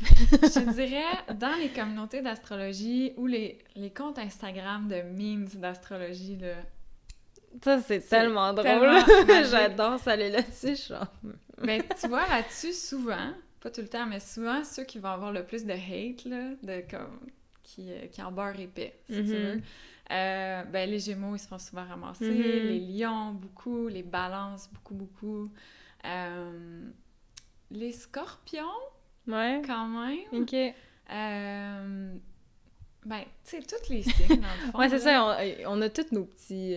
Speaker 2: Je dirais, dans les communautés d'astrologie ou les comptes Instagram de memes d'astrologie, là...
Speaker 1: Ça, c'est tellement drôle. J'adore ça aller là-dessus, genre...
Speaker 2: Ben, tu vois, là-dessus, souvent, pas tout le temps, mais souvent, ceux qui vont avoir le plus de hate, là, qui en beurre épais, si tu veux... ben, les Gémeaux, ils se font souvent ramasser, les Lions, beaucoup, les Balances, beaucoup... les Scorpions, quand même.
Speaker 1: OK.
Speaker 2: Ben, tu sais, tous les signes, dans le fond.
Speaker 1: Ouais, c'est ça, on a tous nos petits...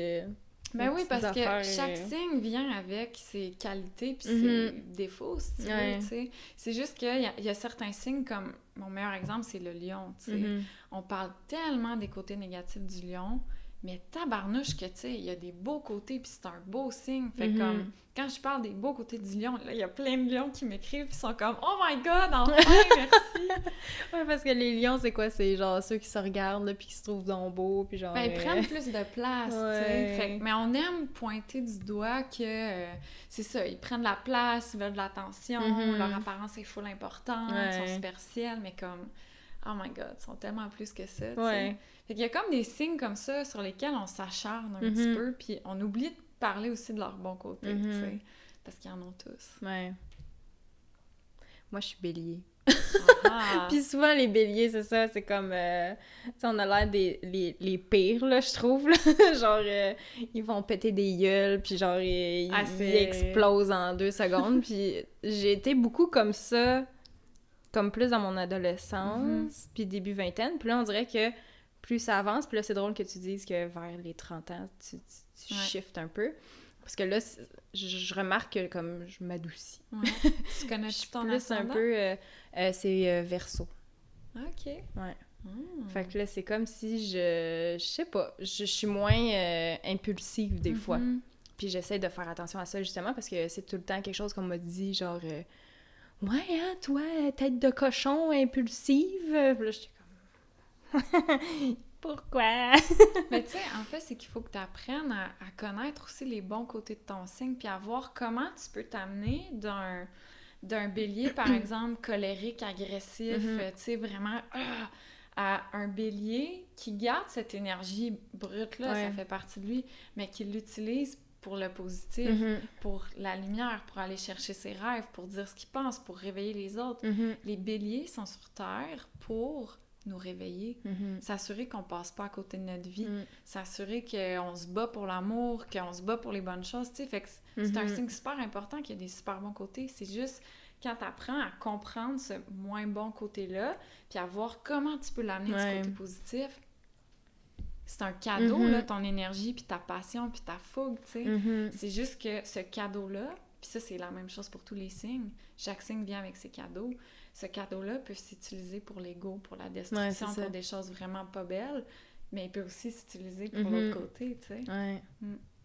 Speaker 2: ben oui, parce que chaque signe vient avec ses qualités puis ses défauts, si tu veux, tu sais. C'est juste qu'il y a certains signes, comme mon meilleur exemple, c'est le lion, tu sais. On parle tellement des côtés négatifs du lion, mais tabarnouche que, tu sais, il y a des beaux côtés, puis c'est un beau signe. Fait comme, quand je parle des beaux côtés du lion, là, il y a plein de lions qui m'écrivent, puis sont comme « Oh my God, enfin, merci! »
Speaker 1: Ouais, parce que les lions, c'est quoi? C'est genre ceux qui se regardent, là, puis qui se trouvent donc beaux, puis genre...
Speaker 2: Ben, ils prennent plus de place, tu sais. Mais on aime pointer du doigt que, c'est ça, ils prennent de la place, ils veulent de l'attention, leur apparence est full importante, ils sont superficiels, mais comme... Oh my God, ils sont tellement plus que ça, tu sais. Fait qu'il y a comme des signes comme ça sur lesquels on s'acharne un petit peu, puis on oublie de parler aussi de leur bon côté, tu sais, parce qu'ils en ont tous.
Speaker 1: Ouais. Moi, je suis bélier. Puis souvent, les béliers, c'est ça, c'est comme... tu sais, on a l'air les pires, là, je trouve, là. Genre, ils vont péter des gueules, puis genre, ils explosent en 2 secondes, puis j'ai été beaucoup comme ça... comme plus dans mon adolescence, puis début vingtaine. Puis là, on dirait que plus ça avance, puis là, c'est drôle que tu dises que vers les 30 ans, tu shiftes un peu. Parce que là, je remarque que comme je m'adoucis.
Speaker 2: Ouais. Tu connais ton ascendant?
Speaker 1: Un peu, c'est Verseau.
Speaker 2: OK.
Speaker 1: Ouais. Fait que là, c'est comme si je sais pas, je suis moins impulsive des fois. Puis j'essaie de faire attention à ça, justement, parce que c'est tout le temps quelque chose qu'on m'a dit, genre... ouais, hein, toi, tête de cochon impulsive. Puis là, j'étais comme... Pourquoi?
Speaker 2: Mais tu sais, en fait, c'est qu'il faut que tu apprennes à connaître aussi les bons côtés de ton signe, puis à voir comment tu peux t'amener d'un bélier, par exemple, colérique, agressif, tu sais, vraiment... à un bélier qui garde cette énergie brute-là, ça fait partie de lui, mais qui l'utilise pour le positif, pour la lumière, pour aller chercher ses rêves, pour dire ce qu'il pense, pour réveiller les autres. Les béliers sont sur Terre pour nous réveiller, s'assurer qu'on passe pas à côté de notre vie, s'assurer qu'on se bat pour l'amour, qu'on se bat pour les bonnes choses, tu sais, fait que c'est un signe super important qui a des super bons côtés. C'est juste quand tu apprends à comprendre ce moins bon côté-là, puis à voir comment tu peux l'amener du côté positif, c'est un cadeau, là, ton énergie, puis ta passion, puis ta fougue, tu sais. C'est juste que ce cadeau-là, puis ça, c'est la même chose pour tous les signes. Chaque signe vient avec ses cadeaux. Ce cadeau-là peut s'utiliser pour l'ego, pour la destruction, pour des choses vraiment pas belles, mais il peut aussi s'utiliser pour l'autre côté, tu sais.
Speaker 1: Ouais.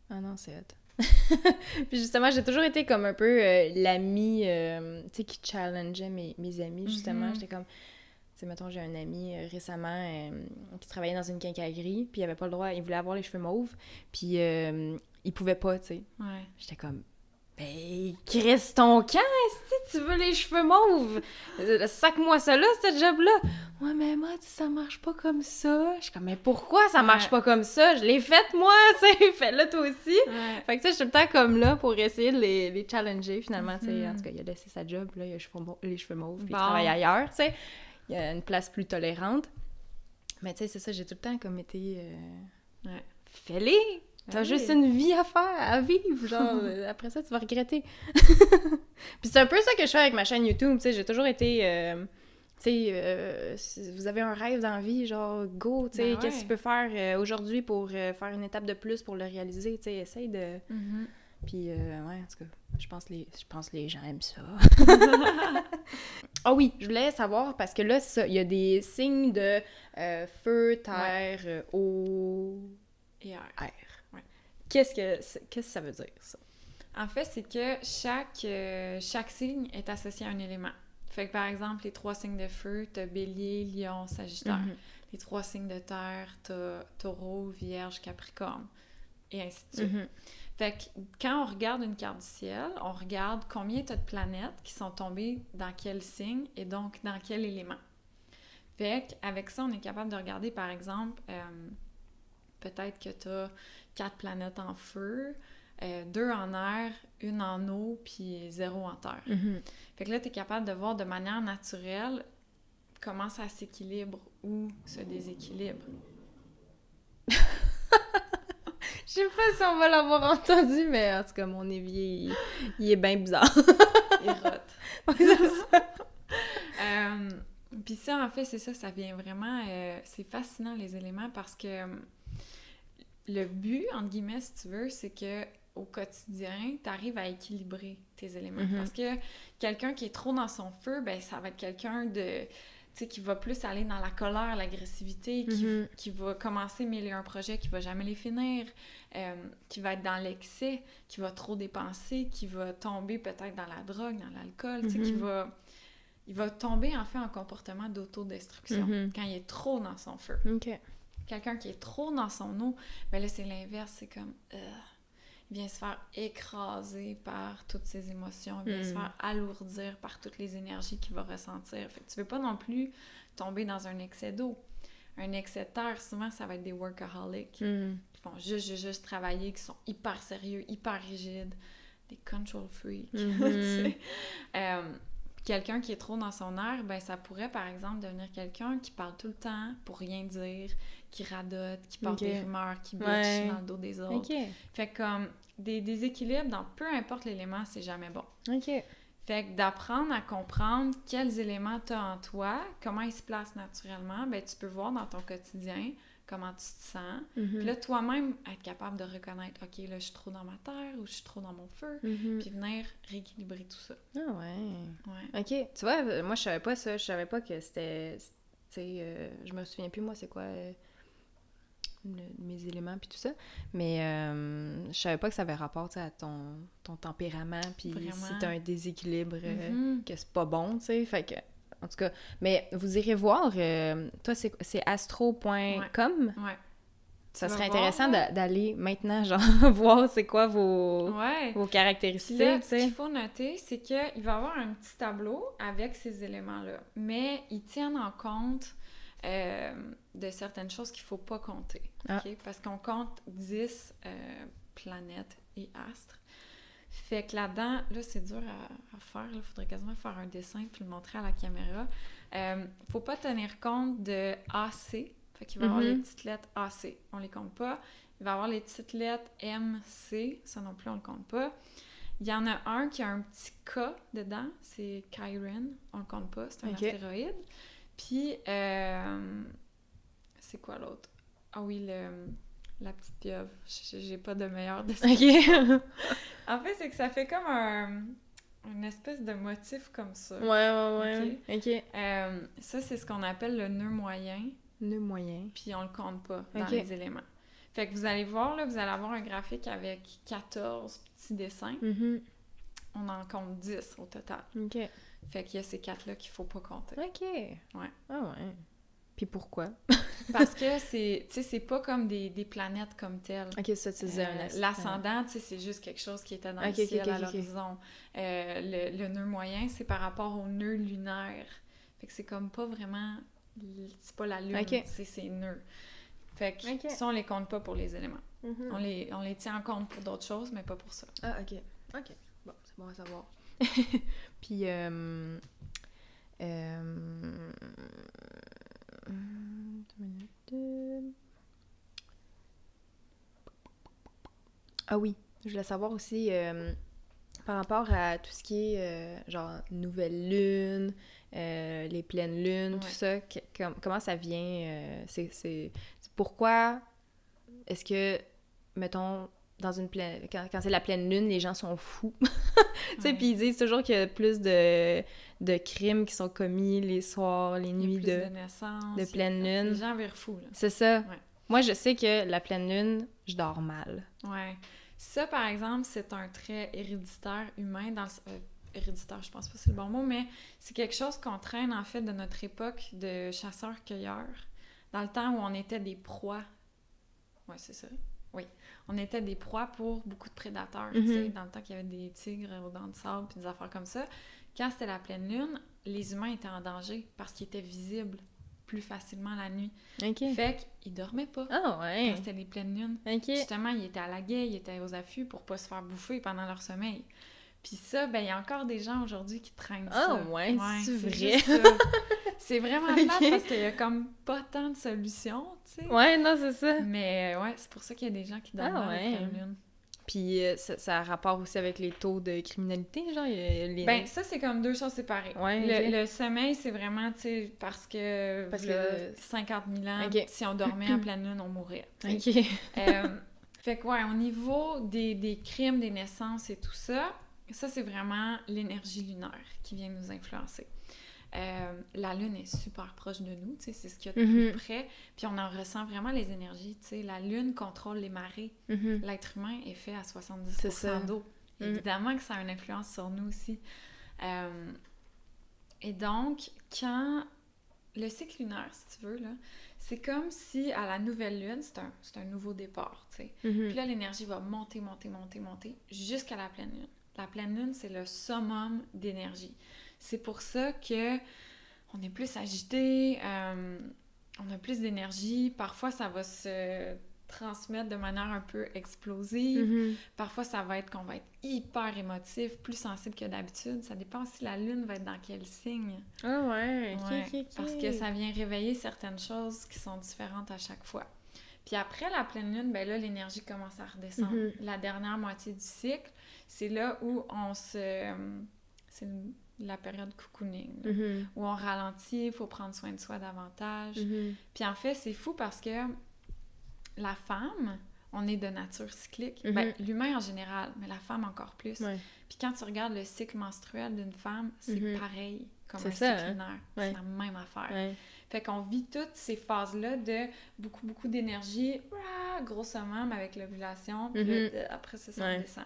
Speaker 1: Ah non, c'est hot. Puis justement, j'ai toujours été comme un peu l'amie, tu sais, qui challengeait mes amis, justement. J'étais comme... Tu sais, mettons, j'ai un ami récemment qui travaillait dans une quincaillerie, puis il avait pas le droit, il voulait avoir les cheveux mauves, puis il pouvait pas, tu sais.
Speaker 2: Ouais.
Speaker 1: J'étais comme... Ben, crisse ton camp, si tu veux les cheveux mauves! Sac-moi ça là, ce job-là! Ouais, mais moi, ça marche pas comme ça. Je suis comme, mais pourquoi ça marche pas comme ça? Je l'ai faite, moi, tu sais, fais-le toi aussi!
Speaker 2: Ouais.
Speaker 1: Fait que, tu sais, je suis tout le temps comme là pour essayer de les challenger, finalement, tu sais. En tout cas, il a laissé sa job, là, il a les cheveux mauves, puis il travaille ailleurs, tu sais. Il y a une place plus tolérante. Mais, tu sais, c'est ça, j'ai tout le temps comme été... Fais-les! T'as juste une vie à faire, à vivre, genre, après ça, tu vas regretter. Puis c'est un peu ça que je fais avec ma chaîne YouTube, tu sais, j'ai toujours été, tu sais, si vous avez un rêve dans la vie, genre, go, tu sais, qu'est-ce que tu peux faire aujourd'hui pour faire une étape de plus pour le réaliser, tu sais, essaye de... Puis, ouais, en tout cas, je pense que les gens aiment ça. Ah oui, je voulais savoir, parce que là, c'est ça, il y a des signes de feu, terre, eau et air. Qu'est-ce que ça veut dire, ça?
Speaker 2: En fait, c'est que chaque signe est associé à un élément. Fait que, par exemple, les 3 signes de feu, t'as Bélier, Lion, Sagittaire. Les 3 signes de terre, t'as Taureau, Vierge, Capricorne, et ainsi de suite. Fait que, quand on regarde une carte du ciel, on regarde combien t'as de planètes qui sont tombées dans quel signe, et donc dans quel élément. Fait qu'avec ça, on est capable de regarder, par exemple, peut-être que t'as 4 planètes en feu, 2 en air, 1 en eau, puis 0 en terre. Fait que là, t'es capable de voir de manière naturelle comment ça s'équilibre ou se déséquilibre.
Speaker 1: Je sais pas si on va l'avoir entendu, mais en tout cas, mon évier, il est bien bizarre.
Speaker 2: Il rote.
Speaker 1: C'est ça.
Speaker 2: Puis ça, en fait, c'est ça, ça vient vraiment... c'est fascinant, les éléments, parce que le but, entre guillemets, si tu veux, c'est que au quotidien, tu arrives à équilibrer tes éléments. Parce que quelqu'un qui est trop dans son feu, ben ça va être quelqu'un de... Tu sais, qui va plus aller dans la colère, l'agressivité, qui va commencer 1001 projets, qui va jamais les finir, qui va être dans l'excès, qui va trop dépenser, qui va tomber peut-être dans la drogue, dans l'alcool, tu sais, il va tomber en fait en comportement d'autodestruction quand il est trop dans son feu. Quelqu'un qui est trop dans son eau, ben là c'est l'inverse, c'est comme... il vient se faire écraser par toutes ses émotions, il vient se faire alourdir par toutes les énergies qu'il va ressentir. Fait que tu veux pas non plus tomber dans un excès d'eau. Un excès de terre, souvent, ça va être des workaholics qui font juste travailler, qui sont hyper sérieux, hyper rigides, des control freaks. Quelqu'un qui est trop dans son air, ben ça pourrait, par exemple, devenir quelqu'un qui parle tout le temps pour rien dire, qui radote, qui porte des rumeurs, qui bitch dans le dos des autres. Fait que comme des déséquilibres dans peu importe l'élément, c'est jamais bon. Fait que d'apprendre à comprendre quels éléments tu as en toi, comment ils se placent naturellement, ben tu peux voir dans ton quotidien comment tu te sens. Puis là, toi-même, être capable de reconnaître, OK, là, je suis trop dans ma terre ou je suis trop dans mon feu, puis venir rééquilibrer tout ça.
Speaker 1: Ah ouais. OK. Tu vois, moi, je savais pas ça. Je savais pas que c'était... Tu sais, je me souviens plus, moi, c'est quoi mes éléments puis tout ça. Mais je savais pas que ça avait rapport, tu sais, à ton tempérament, puis si t'as un déséquilibre, que c'est pas bon, tu sais. Fait que... En tout cas, mais vous irez voir, toi, c'est astro.com. Ça serait intéressant d'aller maintenant, genre, voir c'est quoi vos caractéristiques.
Speaker 2: Là, ce qu'il faut noter, c'est qu'il va y avoir un petit tableau avec ces éléments-là, mais ils tiennent en compte de certaines choses qu'il ne faut pas compter. Okay? Parce qu'on compte 10 planètes et astres. Fait que là-dedans, là, c'est dur à faire. Il faudrait quasiment faire un dessin puis le montrer à la caméra. Faut pas tenir compte de AC. Fait qu'il va y avoir les petites lettres AC. On les compte pas. Il va y avoir les petites lettres MC. Ça non plus, on le compte pas. Il y en a un qui a un petit K dedans. C'est Chiron. On le compte pas. C'est un astéroïde. Puis, c'est quoi l'autre? Ah oui, la petite pieuvre. J'ai pas de meilleur description. En fait, c'est que ça fait comme une espèce de motif comme ça.
Speaker 1: Ouais. OK.
Speaker 2: Ça, c'est ce qu'on appelle le nœud moyen.
Speaker 1: Nœud moyen.
Speaker 2: Puis on le compte pas dans les éléments. Fait que vous allez voir, là, vous allez avoir un graphique avec 14 petits dessins. On en compte 10 au total.
Speaker 1: OK.
Speaker 2: Fait qu'il y a ces 4-là qu'il faut pas compter.
Speaker 1: OK.
Speaker 2: Ouais.
Speaker 1: Ah ouais. Puis pourquoi?
Speaker 2: Parce que c'est pas comme des planètes comme telles.
Speaker 1: OK, ça, tu disais
Speaker 2: l'ascendant, c'est juste quelque chose qui était dans le ciel à l'horizon. Le nœud moyen, c'est par rapport au nœud lunaire. Fait que c'est comme pas vraiment... C'est pas la lune, c'est ses nœuds. Fait que ça, on les compte pas pour les éléments. On les tient en compte pour d'autres choses, mais pas pour ça.
Speaker 1: Ah, OK. OK. Bon, c'est bon à savoir. Puis, ah oui, je voulais savoir aussi par rapport à tout ce qui est genre nouvelle lune, les pleines lunes, tout ça, comment ça vient? C'est pourquoi est-ce que, mettons, dans une pleine... Quand c'est la pleine lune, les gens sont fous. Tu sais, puis ils disent toujours qu'il y a plus de crimes qui sont commis les soirs, les nuits de
Speaker 2: naissance,
Speaker 1: de pleine lune.
Speaker 2: Les gens virent fous, là.
Speaker 1: C'est ça. Ouais. Moi, je sais que la pleine lune, je dors mal.
Speaker 2: Ouais. Ça, par exemple, c'est un trait héréditaire humain dans le... héréditaire, je pense pas que c'est le bon mot, mais c'est quelque chose qu'on traîne, en fait, de notre époque de chasseurs-cueilleurs. Dans le temps où on était des proies. Ouais, c'est ça. Oui. On était des proies pour beaucoup de prédateurs, tu sais, dans le temps qu'il y avait des tigres aux dents de sable puis des affaires comme ça. Quand c'était la pleine lune, les humains étaient en danger parce qu'ils étaient visibles plus facilement la nuit. Fait qu'ils dormaient pas quand c'était les pleines lunes. Justement, ils étaient à la guet, ils étaient aux affûts pour pas se faire bouffer pendant leur sommeil. Puis ça, ben il y a encore des gens aujourd'hui qui traînent ça.
Speaker 1: Ouais, c'est vrai.
Speaker 2: C'est vraiment plate parce qu'il y a comme pas tant de solutions, tu sais.
Speaker 1: Ouais, non, c'est ça.
Speaker 2: Mais ouais, c'est pour ça qu'il y a des gens qui dorment dans la pleine lune.
Speaker 1: Puis ça a rapport aussi avec les taux de criminalité, genre?
Speaker 2: Ben, ça, c'est comme deux choses séparées.
Speaker 1: Ouais,
Speaker 2: le sommeil, c'est vraiment, tu sais, parce que 50 000 ans, si on dormait en pleine lune, on mourrait. Fait que, ouais, au niveau des crimes, des naissances et tout ça, c'est vraiment l'énergie lunaire qui vient nous influencer. La lune est super proche de nous, tu sais, c'est ce qu'il y a de plus près, puis on en ressent vraiment les énergies, tu sais. La lune contrôle les marées. L'être humain est fait à 70% d'eau. Évidemment que ça a une influence sur nous aussi. Et donc, quand le cycle lunaire, si tu veux, là, c'est comme si à la nouvelle lune, c'est un nouveau départ, tu sais. Puis là, l'énergie va monter jusqu'à la pleine lune. La pleine lune, c'est le summum d'énergie. C'est pour ça que on est plus agité, on a plus d'énergie. Parfois, ça va se transmettre de manière un peu explosive. Parfois, ça va être qu'on va être hyper émotif, plus sensible que d'habitude. Ça dépend si la lune va être dans quel signe.
Speaker 1: Ah ouais,
Speaker 2: parce que ça vient réveiller certaines choses qui sont différentes à chaque fois. Puis après la pleine lune, ben là, l'énergie commence à redescendre. La dernière moitié du cycle, c'est là où on se... C'est la période cocooning, où on ralentit, il faut prendre soin de soi davantage. Puis en fait, c'est fou parce que la femme, on est de nature cyclique. Ben, l'humain en général, mais la femme encore plus. Puis quand tu regardes le cycle menstruel d'une femme, c'est pareil comme un cycle lunaire. C'est la même affaire. Fait qu'on vit toutes ces phases-là de beaucoup, beaucoup d'énergie, gros summum avec l'ovulation, puis là, après ça redescend.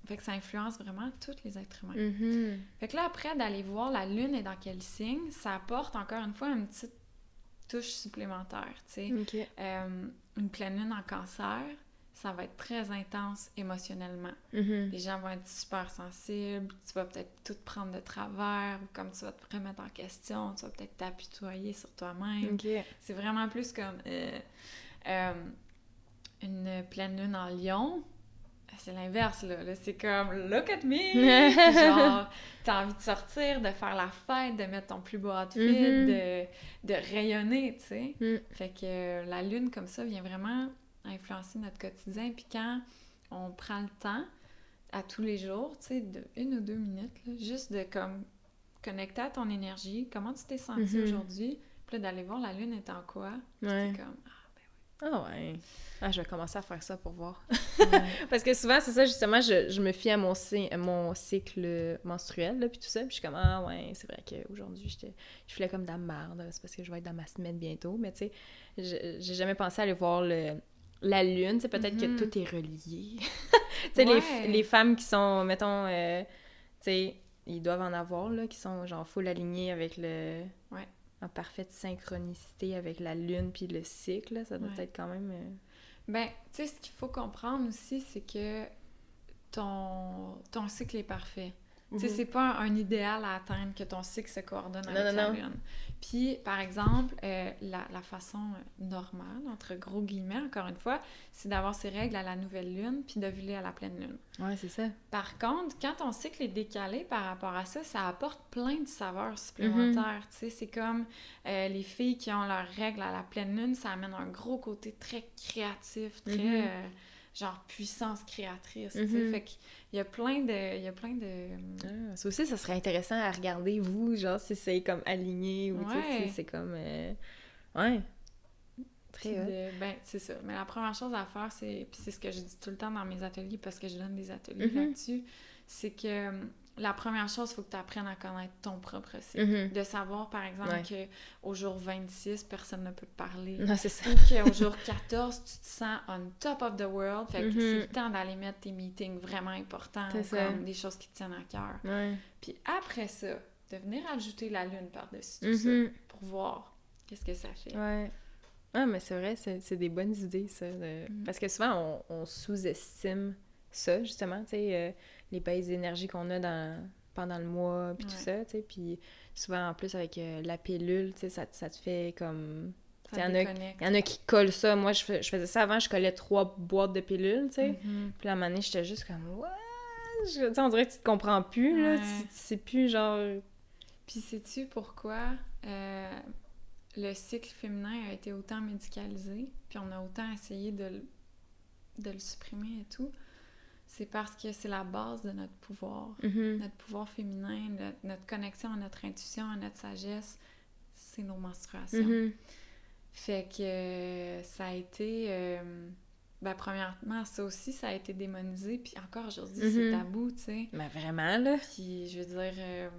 Speaker 2: Fait que ça influence vraiment tous les êtres humains. Fait que là, après, d'aller voir la lune et dans quel signe, ça apporte encore une fois une petite touche supplémentaire, tu sais. Une pleine lune en cancer, ça va être très intense émotionnellement. Les gens vont être super sensibles, tu vas peut-être tout prendre de travers, ou comme tu vas te remettre en question, tu vas peut-être t'apitoyer sur toi-même. C'est vraiment plus comme une pleine lune en lion. C'est l'inverse, là. C'est comme « look at me! » Genre, t'as envie de sortir, de faire la fête, de mettre ton plus beau outfit, de rayonner, tu sais. Fait que la lune, comme ça, vient vraiment influencer notre quotidien. Puis quand on prend le temps, à tous les jours, tu sais, de 1 ou 2 minutes, là, juste de, comme, connecter à ton énergie, comment tu t'es senti aujourd'hui, puis là, d'aller voir la lune est en quoi, puis t'es comme « ah, ben oui,
Speaker 1: Ah ouais. Ah, je vais commencer à faire ça pour voir.
Speaker 2: Ouais.
Speaker 1: Parce que souvent, c'est ça, justement, je me fie à mon cycle menstruel, là, puis tout ça, puis je suis comme, ah ouais, c'est vrai qu'aujourd'hui, je filais comme de la merde, c'est parce que je vais être dans ma semaine bientôt, mais tu sais, j'ai jamais pensé à aller voir la lune, tu sais, peut-être que tout est relié. Tu sais, les femmes qui sont, mettons, tu sais, ils doivent en avoir, là, qui sont, genre, full alignées avec en parfaite synchronicité avec la lune puis le cycle, là, ça doit être quand même...
Speaker 2: Ben, tu sais, ce qu'il faut comprendre aussi, c'est que ton cycle est parfait. Tu sais, c'est pas un idéal à atteindre que ton cycle se coordonne avec la lune. Puis, par exemple, la façon normale, entre gros guillemets, encore une fois, c'est d'avoir ses règles à la nouvelle lune puis d'ovuler à la pleine lune.
Speaker 1: Ouais, c'est ça.
Speaker 2: Par contre, quand ton cycle est décalé par rapport à ça, ça apporte plein de saveurs supplémentaires. Tu sais, c'est comme les filles qui ont leurs règles à la pleine lune, ça amène un gros côté très créatif, très... genre puissance créatrice, tu sais. Fait qu'il y a plein de...
Speaker 1: Ah, ça aussi, ça serait intéressant à regarder, vous, genre, si c'est comme aligné ou, tu sais, c'est comme... Ouais. Très
Speaker 2: ben, c'est ça. Mais la première chose à faire, puis c'est ce que je dis tout le temps dans mes ateliers, parce que je donne des ateliers là-dessus, c'est que la première chose, il faut que tu apprennes à connaître ton propre cycle. De savoir, par exemple, qu'au jour 26, personne ne peut te parler.
Speaker 1: Non, c'est ça.
Speaker 2: Ou qu'au jour 14, tu te sens on top of the world. Fait que c'est le temps d'aller mettre tes meetings vraiment importants, comme des choses qui te tiennent à cœur. Puis après ça, de venir ajouter la lune par-dessus tout ça, pour voir qu'est-ce que ça fait.
Speaker 1: Ouais. Ah, mais c'est vrai, c'est des bonnes idées, ça. Parce que souvent, on sous-estime ça, justement, tu sais, les baisses d'énergie qu'on a pendant le mois, puis tout ça, tu sais. Puis souvent, en plus, avec la pilule, tu sais, ça te fait comme... Il y en a qui collent ça. Moi, je faisais ça avant, je collais 3 boîtes de pilules, tu sais. Puis à un moment donné, j'étais juste comme... What? Tu sais, on dirait que tu te comprends plus, là. Tu sais plus, genre...
Speaker 2: Puis sais-tu pourquoi... le cycle féminin a été autant médicalisé, puis on a autant essayé de le supprimer et tout, c'est parce que c'est la base de notre pouvoir. Notre pouvoir féminin, notre connexion à notre intuition, à notre sagesse, c'est nos menstruations. Fait que ça a été... ben, premièrement, ça aussi, ça a été démonisé, puis encore aujourd'hui, c'est tabou, tu sais.
Speaker 1: Mais vraiment, là.
Speaker 2: Puis, je veux dire...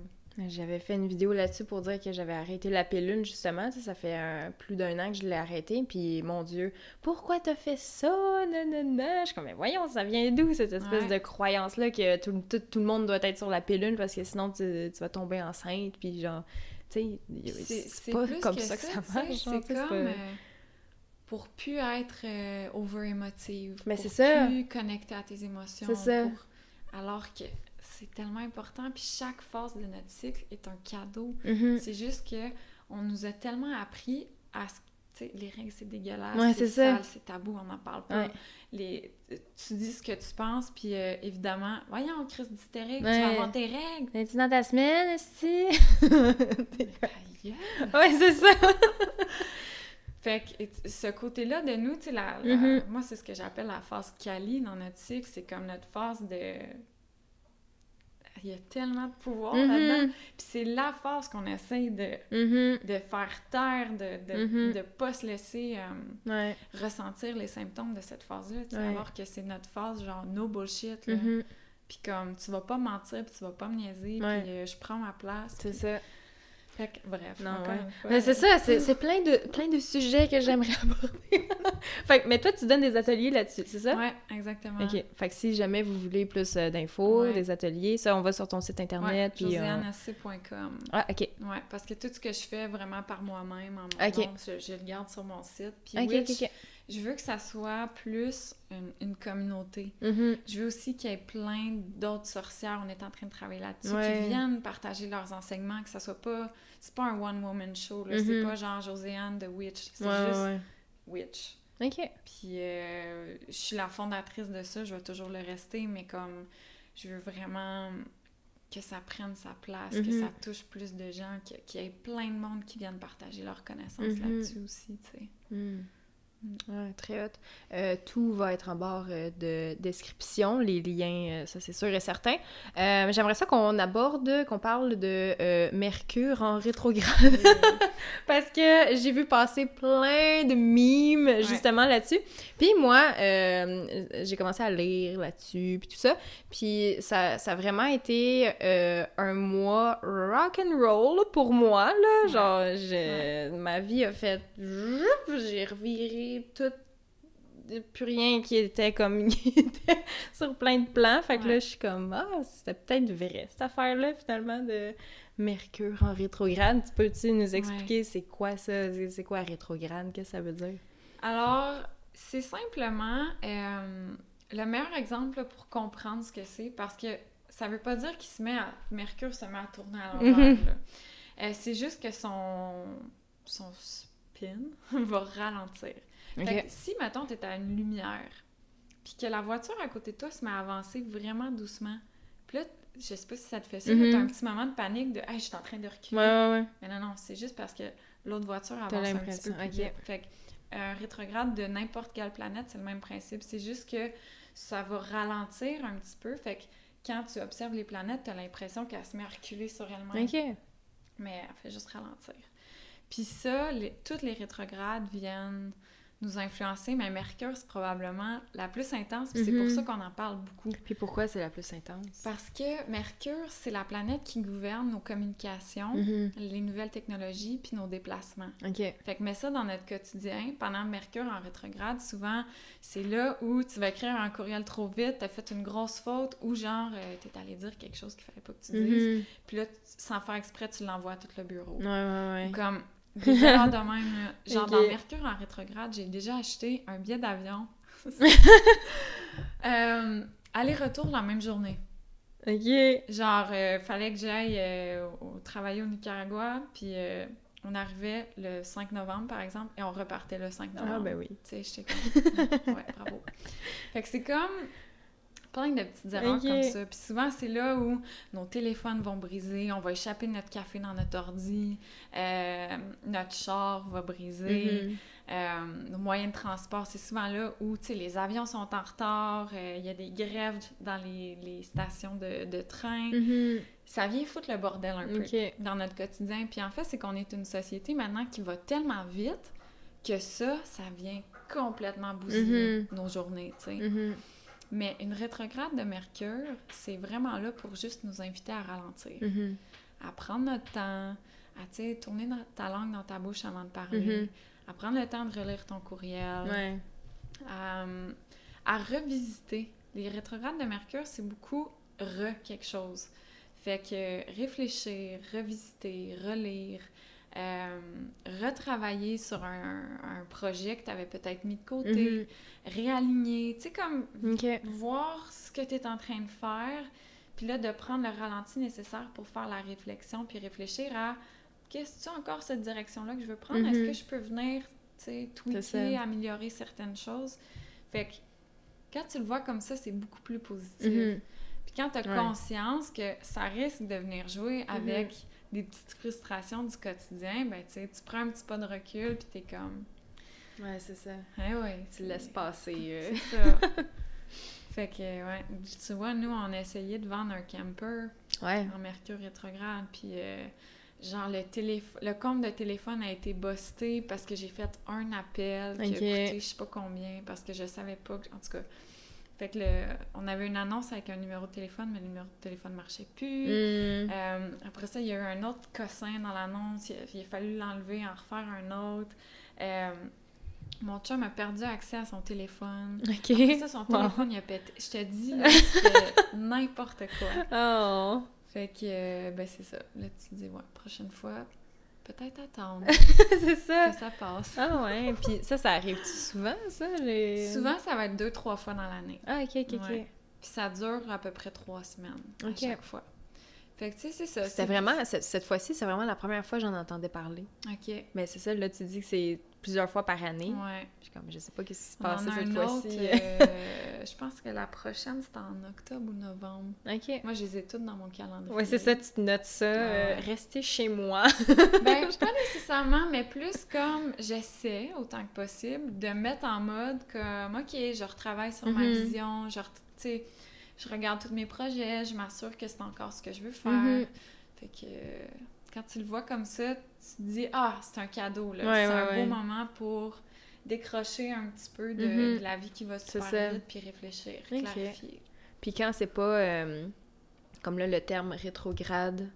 Speaker 1: J'avais fait une vidéo là-dessus pour dire que j'avais arrêté la pilule, justement. Ça fait plus d'1 an que je l'ai arrêtée. Puis, mon Dieu, pourquoi t'as fait ça? Nanana. Je suis comme, mais voyons, ça vient d'où, cette espèce de croyance-là que tout le monde doit être sur la pilule parce que sinon, tu vas tomber enceinte. Puis, genre, tu sais, c'est pas comme ça que ça marche.
Speaker 2: C'est comme... pour plus être over-émotive.
Speaker 1: Mais
Speaker 2: pour
Speaker 1: c'est ça.
Speaker 2: plus connecter à tes émotions.
Speaker 1: C'est ça.
Speaker 2: Alors que... c'est tellement important, puis chaque phase de notre cycle est un cadeau. C'est juste que on nous a tellement appris à... Tu sais, les règles, c'est dégueulasse, c'est sale, c'est tabou, on n'en parle pas. Tu dis ce que tu penses, puis évidemment, voyons, crise d'hystérique, tu vas avoir tes règles.
Speaker 1: Es-tu dans ta semaine, est-ce
Speaker 2: Ouais, c'est ça! Fait que ce côté-là de nous, tu sais, moi, c'est ce que j'appelle la phase Kali dans notre cycle, c'est comme notre phase de... Il y a tellement de pouvoir là-dedans. Puis c'est la phase qu'on essaie de faire taire, de pas se laisser ressentir les symptômes de cette phase-là. Alors que c'est notre phase genre no bullshit. Là. Puis comme tu vas pas mentir, puis tu vas pas me niaiser, puis je prends ma place.
Speaker 1: C'est ça.
Speaker 2: Fait que, bref,
Speaker 1: mais c'est ça, c'est plein de sujets que j'aimerais aborder. Fait que, mais toi, tu donnes des ateliers là-dessus, c'est ça?
Speaker 2: Ouais, exactement.
Speaker 1: OK. Fait que si jamais vous voulez plus d'infos, des ateliers, ça, on va sur ton site internet.
Speaker 2: Ouais, josianeassé.com.
Speaker 1: Ah, OK.
Speaker 2: Ouais, parce que tout ce que je fais vraiment par moi-même, en mon nom, je le garde sur mon site. Puis
Speaker 1: OK.
Speaker 2: Je veux que ça soit plus une communauté. Je veux aussi qu'il y ait plein d'autres sorcières, on est en train de travailler là-dessus, qui viennent partager leurs enseignements, que ça soit pas... C'est pas un one-woman show, là. C'est pas genre Josiane de Witch. C'est juste Witch.
Speaker 1: OK.
Speaker 2: Puis je suis la fondatrice de ça, je vais toujours le rester, mais comme je veux vraiment que ça prenne sa place, que ça touche plus de gens, qu'il y ait plein de monde qui viennent partager leurs connaissances là-dessus aussi, tu sais.
Speaker 1: Ouais, très hot. Tout va être en barre de description, les liens, ça c'est sûr et certain. J'aimerais ça qu'on parle de Mercure en rétrograde. Parce que j'ai vu passer plein de mimes justement là-dessus. Puis moi, j'ai commencé à lire là-dessus, puis tout ça. Puis ça a vraiment été un mois rock and roll pour moi, là. Genre, ma vie a fait... J'ai reviré tout, plus rien qui était comme qui était sur plein de plans. Fait que là, je suis comme, c'était peut-être vrai, cette affaire-là, finalement, de Mercure en rétrograde. Peux-tu nous expliquer c'est quoi ça? C'est quoi rétrograde? Qu'est-ce que ça veut dire?
Speaker 2: Alors, c'est simplement le meilleur exemple là, pour comprendre ce que c'est, parce que ça veut pas dire Mercure se met à tourner à l'envers. C'est juste que son spin va ralentir. Fait que si, mettons, t'es à une lumière, puis que la voiture à côté de toi se met à avancer vraiment doucement, puis là, je sais pas si ça te fait ça, mais t'as un petit moment de panique de « Hey, je suis en train de reculer. » Mais non, c'est juste parce que l'autre voiture avance un petit peu plus vite. Fait que rétrograde de n'importe quelle planète, c'est le même principe. C'est juste que ça va ralentir un petit peu. Fait que quand tu observes les planètes, t'as l'impression qu'elle se met à reculer sur elle-même. Mais elle fait juste ralentir. Puis ça, toutes les rétrogrades viennent nous influencer, mais Mercure, c'est probablement la plus intense, puis c'est pour ça qu'on en parle beaucoup.
Speaker 1: Puis pourquoi c'est la plus intense?
Speaker 2: Parce que Mercure, c'est la planète qui gouverne nos communications, les nouvelles technologies, puis nos déplacements. Fait que mets ça dans notre quotidien. Pendant Mercure en rétrograde, souvent, c'est là où tu vas écrire un courriel trop vite, t'as fait une grosse faute, ou genre, t'es allé dire quelque chose qu'il fallait pas que tu dises, puis là, sans faire exprès, tu l'envoies à tout le bureau. Ou comme... Des erreurs de même. Genre, dans Mercure en rétrograde, j'ai déjà acheté un billet d'avion. Aller-retour la même journée. Genre, fallait que j'aille travailler au Nicaragua, puis on arrivait le 5 novembre, par exemple, et on repartait le 5 novembre.
Speaker 1: Ah, ben oui.
Speaker 2: Tu sais, j'étais comme... Ouais, bravo. Fait que c'est comme... plein de petites erreurs comme ça. Puis souvent, c'est là où nos téléphones vont briser, on va échapper notre café dans notre ordi, notre char va briser, nos moyens de transport, c'est souvent là où, tu sais, les avions sont en retard, il y a des grèves dans les stations de train. Ça vient foutre le bordel un peu dans notre quotidien. Puis en fait, c'est qu'on est une société maintenant qui va tellement vite que ça vient complètement bousiller nos journées, tu sais. Mais une rétrograde de Mercure, c'est vraiment là pour juste nous inviter à ralentir, à prendre notre temps, à, tu sais, tourner ta langue dans ta bouche avant de parler, à prendre le temps de relire ton courriel, à revisiter. Les rétrogrades de Mercure, c'est beaucoup quelque chose. Fait que réfléchir, revisiter, relire, retravailler sur un projet que tu avais peut-être mis de côté, réaligner, tu sais, comme voir ce que tu es en train de faire, puis là, de prendre le ralenti nécessaire pour faire la réflexion, puis réfléchir à qu'est-ce que tu encore cette direction-là que je veux prendre? Est-ce que je peux venir, tu sais, tweaker, améliorer certaines choses? Fait que quand tu le vois comme ça, c'est beaucoup plus positif. Puis quand tu as conscience que ça risque de venir jouer avec des petites frustrations du quotidien, ben tu sais, tu prends un petit pas de recul, puis t'es comme...
Speaker 1: Ouais, c'est ça.
Speaker 2: Tu le
Speaker 1: laisses passer.
Speaker 2: C'est ça. Fait que, tu vois, nous, on a essayé de vendre un camper en Mercure rétrograde, puis genre, le compte de téléphone a été busté parce que j'ai fait un appel qui a coûté je sais pas combien, parce que je savais pas... En tout cas... Fait que on avait une annonce avec un numéro de téléphone, mais le numéro de téléphone ne marchait plus. Après ça, il y a eu un autre cossin dans l'annonce. Il a fallu l'enlever, en refaire un autre. Mon chum a perdu accès à son téléphone. Après ça, son téléphone, il a pété. Je te dis, là, c'était n'importe quoi. Fait que, ben c'est ça. Là, tu te dis, prochaine fois... peut-être attendre
Speaker 1: c'est ça.
Speaker 2: que ça passe.
Speaker 1: Ah ouais, puis ça arrive-tu souvent, ça?
Speaker 2: Souvent, ça va être 2-3 fois dans l'année.
Speaker 1: Ah, ok.
Speaker 2: Puis ça dure à peu près 3 semaines à chaque fois. Fait que, tu sais, c'est ça.
Speaker 1: C'était vraiment, cette fois-ci, c'est vraiment la première fois que j'en entendais parler.
Speaker 2: OK.
Speaker 1: Mais c'est ça, là, tu dis que c'est plusieurs fois par année.
Speaker 2: Ouais.
Speaker 1: Je sais pas ce qui se
Speaker 2: On
Speaker 1: passe
Speaker 2: en a
Speaker 1: cette
Speaker 2: un
Speaker 1: fois-ci.
Speaker 2: autre, je pense que la prochaine, c'est en octobre ou novembre.
Speaker 1: OK.
Speaker 2: Moi, je les ai toutes dans mon calendrier.
Speaker 1: Ouais, c'est ça, tu te notes ça.
Speaker 2: Ouais.
Speaker 1: Rester chez moi.
Speaker 2: Ben, pas nécessairement, mais plus comme j'essaie, autant que possible, de me mettre en mode comme, OK, je retravaille sur ma vision, tu sais, je regarde tous mes projets, je m'assure que c'est encore ce que je veux faire. Fait que quand tu le vois comme ça, tu te dis, c'est un cadeau, là.
Speaker 1: Ouais,
Speaker 2: c'est un
Speaker 1: ouais.
Speaker 2: beau moment pour décrocher un petit peu de la vie qui va super vite, puis réfléchir, clarifier.
Speaker 1: Puis quand c'est pas, comme là, le terme rétrograde,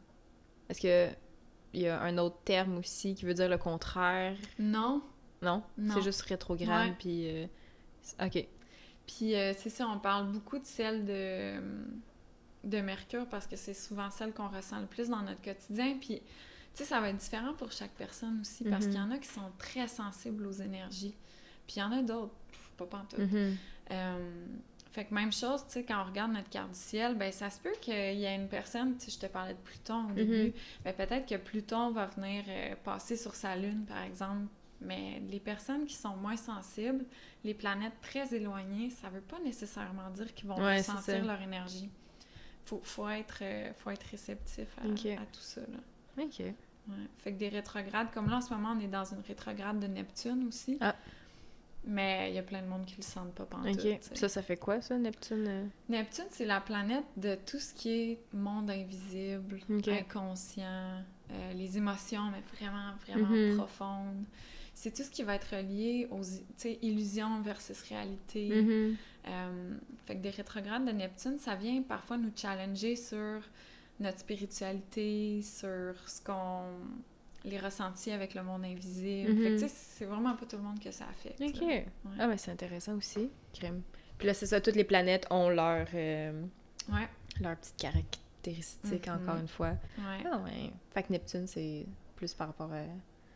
Speaker 1: est-ce que il y a un autre terme aussi qui veut dire le contraire?
Speaker 2: Non.
Speaker 1: Non? C'est juste rétrograde, puis... OK.
Speaker 2: Puis c'est ça, on parle beaucoup de celle de Mercure parce que c'est souvent celle qu'on ressent le plus dans notre quotidien. Puis, tu sais, ça va être différent pour chaque personne aussi parce qu'il y en a qui sont très sensibles aux énergies. Puis il y en a d'autres, pas pantoute. Fait que même chose, tu sais, quand on regarde notre carte du ciel, ben ça se peut qu'il y ait une personne, tu sais, je te parlais de Pluton au début, ben peut-être que Pluton va venir passer sur sa lune, par exemple. Mais les personnes qui sont moins sensibles, les planètes très éloignées, ça veut pas nécessairement dire qu'ils vont ressentir leur énergie. Faut être réceptif à tout ça, là.
Speaker 1: OK.
Speaker 2: Ouais. Fait que des rétrogrades, comme là, en ce moment, on est dans une rétrograde de Neptune aussi. Ah. Mais il y a plein de monde qui le sentent pas pantoute.
Speaker 1: OK. Ça fait quoi, ça, Neptune?
Speaker 2: Neptune, c'est la planète de tout ce qui est monde invisible, inconscient, les émotions, mais vraiment, vraiment profondes. C'est tout ce qui va être relié aux illusions versus réalité. Fait que des rétrogrades de Neptune, ça vient parfois nous challenger sur notre spiritualité, sur les ressentis avec le monde invisible. Fait que tu sais, c'est vraiment pas tout le monde que ça affecte.
Speaker 1: OK. Ouais. Ah, mais c'est intéressant aussi. Crème. Puis là, c'est ça, toutes les planètes ont leur petites caractéristiques, encore une fois.
Speaker 2: Ouais.
Speaker 1: Ah ouais. Fait que Neptune, c'est plus par rapport à...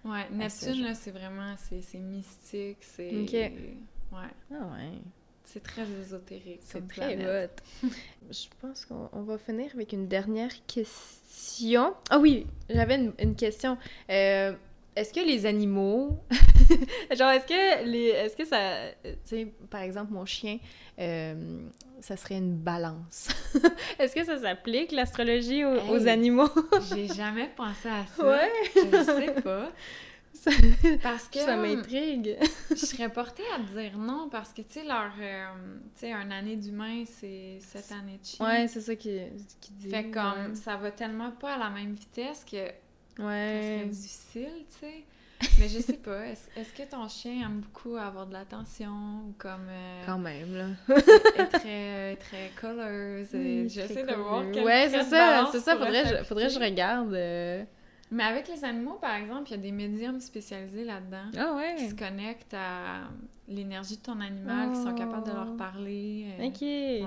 Speaker 2: Ouais, Neptune, là, c'est vraiment... C'est mystique, c'est...
Speaker 1: OK.
Speaker 2: Ouais.
Speaker 1: Ah ouais.
Speaker 2: C'est très ésotérique.
Speaker 1: C'est très hot. Je pense qu'on va finir avec une dernière question. Ah oui, j'avais une question. Est-ce que les animaux... genre, est-ce que ça... Tu sais, par exemple, mon chien, ça serait une balance. Est-ce que ça s'applique, l'astrologie, aux animaux?
Speaker 2: J'ai jamais pensé à ça.
Speaker 1: Ouais.
Speaker 2: Je sais pas. Parce que
Speaker 1: ça m'intrigue.
Speaker 2: Je serais portée à dire non parce que, tu sais, une année d'humain, c'est 7 années de chien.
Speaker 1: Ouais, c'est ça qui dit.
Speaker 2: Fait comme, ça va tellement pas à la même vitesse que ça serait difficile, tu sais. Mais je sais pas, est-ce que ton chien aime beaucoup avoir de l'attention ou comme...
Speaker 1: Quand même, là.
Speaker 2: est très colors. J'essaie de voir quelle
Speaker 1: c'est ça, faudrait que je regarde...
Speaker 2: Mais avec les animaux, par exemple, il y a des médiums spécialisés là-dedans qui se connectent à l'énergie de ton animal, qui sont capables de leur parler.
Speaker 1: OK.
Speaker 2: Ouais.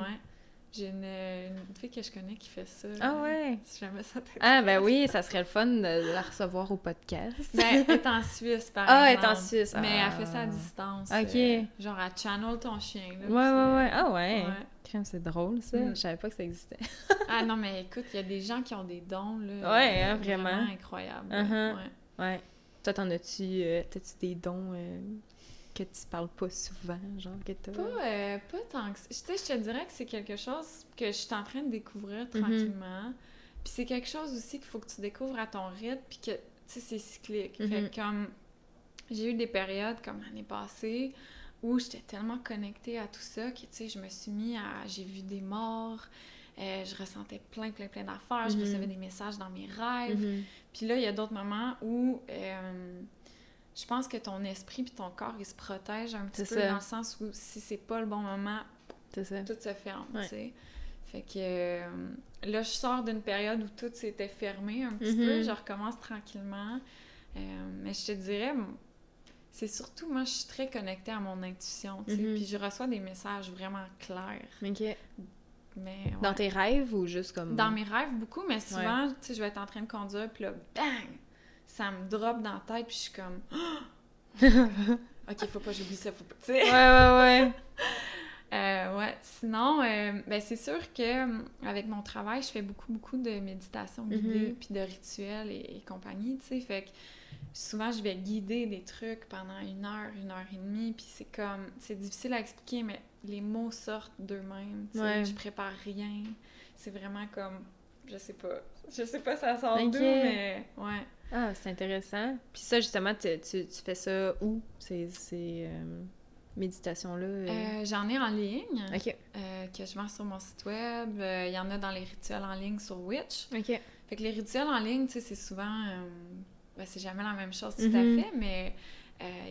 Speaker 2: J'ai une fille que je connais qui fait ça.
Speaker 1: Ah ouais?
Speaker 2: Si jamais ça t'intéresse.
Speaker 1: Ah ben oui, ça serait le fun de la recevoir au podcast.
Speaker 2: Ben, elle est en Suisse, par exemple.
Speaker 1: Ah, elle est en Suisse.
Speaker 2: Mais elle fait ça à distance.
Speaker 1: OK.
Speaker 2: Genre, elle channel ton chien. Là,
Speaker 1: ouais. Ah ouais. Crème, c'est drôle, ça. Je savais pas que ça existait.
Speaker 2: Ah non, mais écoute, il y a des gens qui ont des dons, là.
Speaker 1: Ouais, vraiment.
Speaker 2: Incroyables.
Speaker 1: Ouais. Toi, t'as-tu des dons... que tu parles pas souvent, genre que t'as...
Speaker 2: Pas tant que ça. Tu sais, je te dirais que c'est quelque chose que je suis en train de découvrir tranquillement. Puis c'est quelque chose aussi qu'il faut que tu découvres à ton rythme, puis que, tu sais, c'est cyclique. Fait que comme... J'ai eu des périodes, comme l'année passée, où j'étais tellement connectée à tout ça que, tu sais, je me suis mis à... J'ai vu des morts, je ressentais plein d'affaires, je recevais des messages dans mes rêves. Puis là, il y a d'autres moments où... je pense que ton esprit puis ton corps, ils se protègent un petit peu dans le sens où si c'est pas le bon moment, tout se ferme, tu sais. Fait que là, je sors d'une période où tout s'était fermé un petit peu, je recommence tranquillement. Mais je te dirais, c'est surtout, moi, je suis très connectée à mon intuition, tu sais, puis je reçois des messages vraiment clairs.
Speaker 1: OK.
Speaker 2: Mais,
Speaker 1: dans tes rêves ou juste comme...
Speaker 2: Dans mes rêves, beaucoup, mais souvent, tu sais, je vais être en train de conduire, puis là, bang! Ça me drop dans la tête, puis je suis comme... OK, faut pas que j'oublie ça, faut pas... Tu sais...
Speaker 1: Ouais.
Speaker 2: Ouais, sinon, ben c'est sûr que avec mon travail, je fais beaucoup de méditation guidée, puis de rituels et compagnie, tu sais, fait que souvent, je vais guider des trucs pendant 1 heure et demie, puis c'est difficile à expliquer, mais les mots sortent d'eux-mêmes, tu sais, je prépare rien, c'est vraiment comme, je sais pas ça sort d'où, mais ouais.
Speaker 1: Ah, c'est intéressant. Puis ça, justement, tu fais ça où, ces méditations-là?
Speaker 2: J'en ai en ligne,
Speaker 1: OK.
Speaker 2: Que je vends sur mon site web, il y en a dans les rituels en ligne sur Witch.
Speaker 1: OK.
Speaker 2: Fait que les rituels en ligne, tu sais, c'est souvent... ben, c'est jamais la même chose tout à fait, mais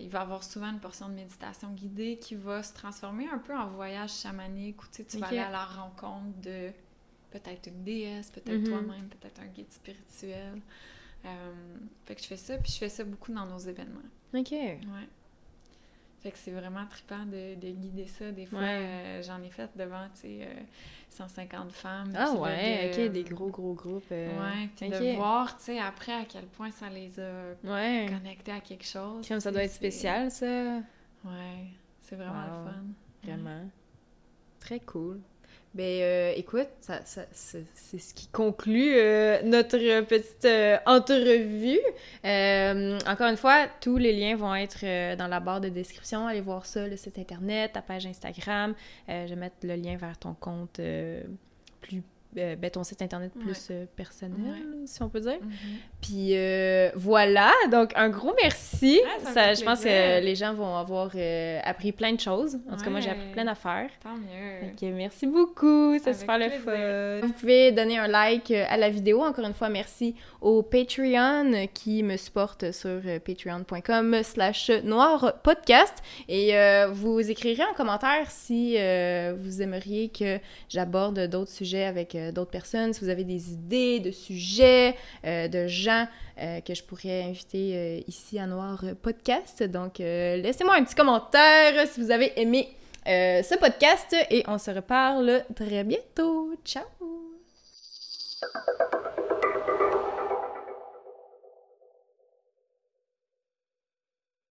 Speaker 2: il va y avoir souvent une portion de méditation guidée qui va se transformer un peu en voyage chamanique, où tu sais, tu vas aller à la rencontre de peut-être une déesse, peut-être toi-même, peut-être un guide spirituel. Fait que je fais ça, puis je fais ça beaucoup dans nos événements.
Speaker 1: OK.
Speaker 2: Ouais. Fait que c'est vraiment trippant de guider ça. Des fois, j'en ai fait devant, tu sais, 150 femmes.
Speaker 1: Ah ouais, OK, des gros groupes.
Speaker 2: Ouais, puis de voir, tu sais, après, à quel point ça les a connectés à quelque chose.
Speaker 1: Comme ça doit être spécial, ça.
Speaker 2: Ouais, c'est vraiment le fun.
Speaker 1: Vraiment. Très cool. Ben, écoute, c'est ce qui conclut notre petite entrevue. Encore une fois, tous les liens vont être dans la barre de description. Allez voir ça, le site internet, ta page Instagram. Je vais mettre le lien vers ton compte ton site internet plus personnel, si on peut dire. Puis voilà, donc un gros merci. Je pense que les gens vont avoir appris plein de choses. En tout cas, moi, j'ai appris plein d'affaires.
Speaker 2: Tant mieux.
Speaker 1: Donc, merci beaucoup, c'est super le fun. Vous pouvez donner un like à la vidéo. Encore une fois, merci au Patreon qui me supporte sur patreon.com/noirpodcast. Et vous écrirez en commentaire si vous aimeriez que j'aborde d'autres sujets avec d'autres personnes, si vous avez des idées de sujets, de gens que je pourrais inviter ici à Noir Podcast. Donc, laissez-moi un petit commentaire si vous avez aimé ce podcast et on se reparle très bientôt. Ciao!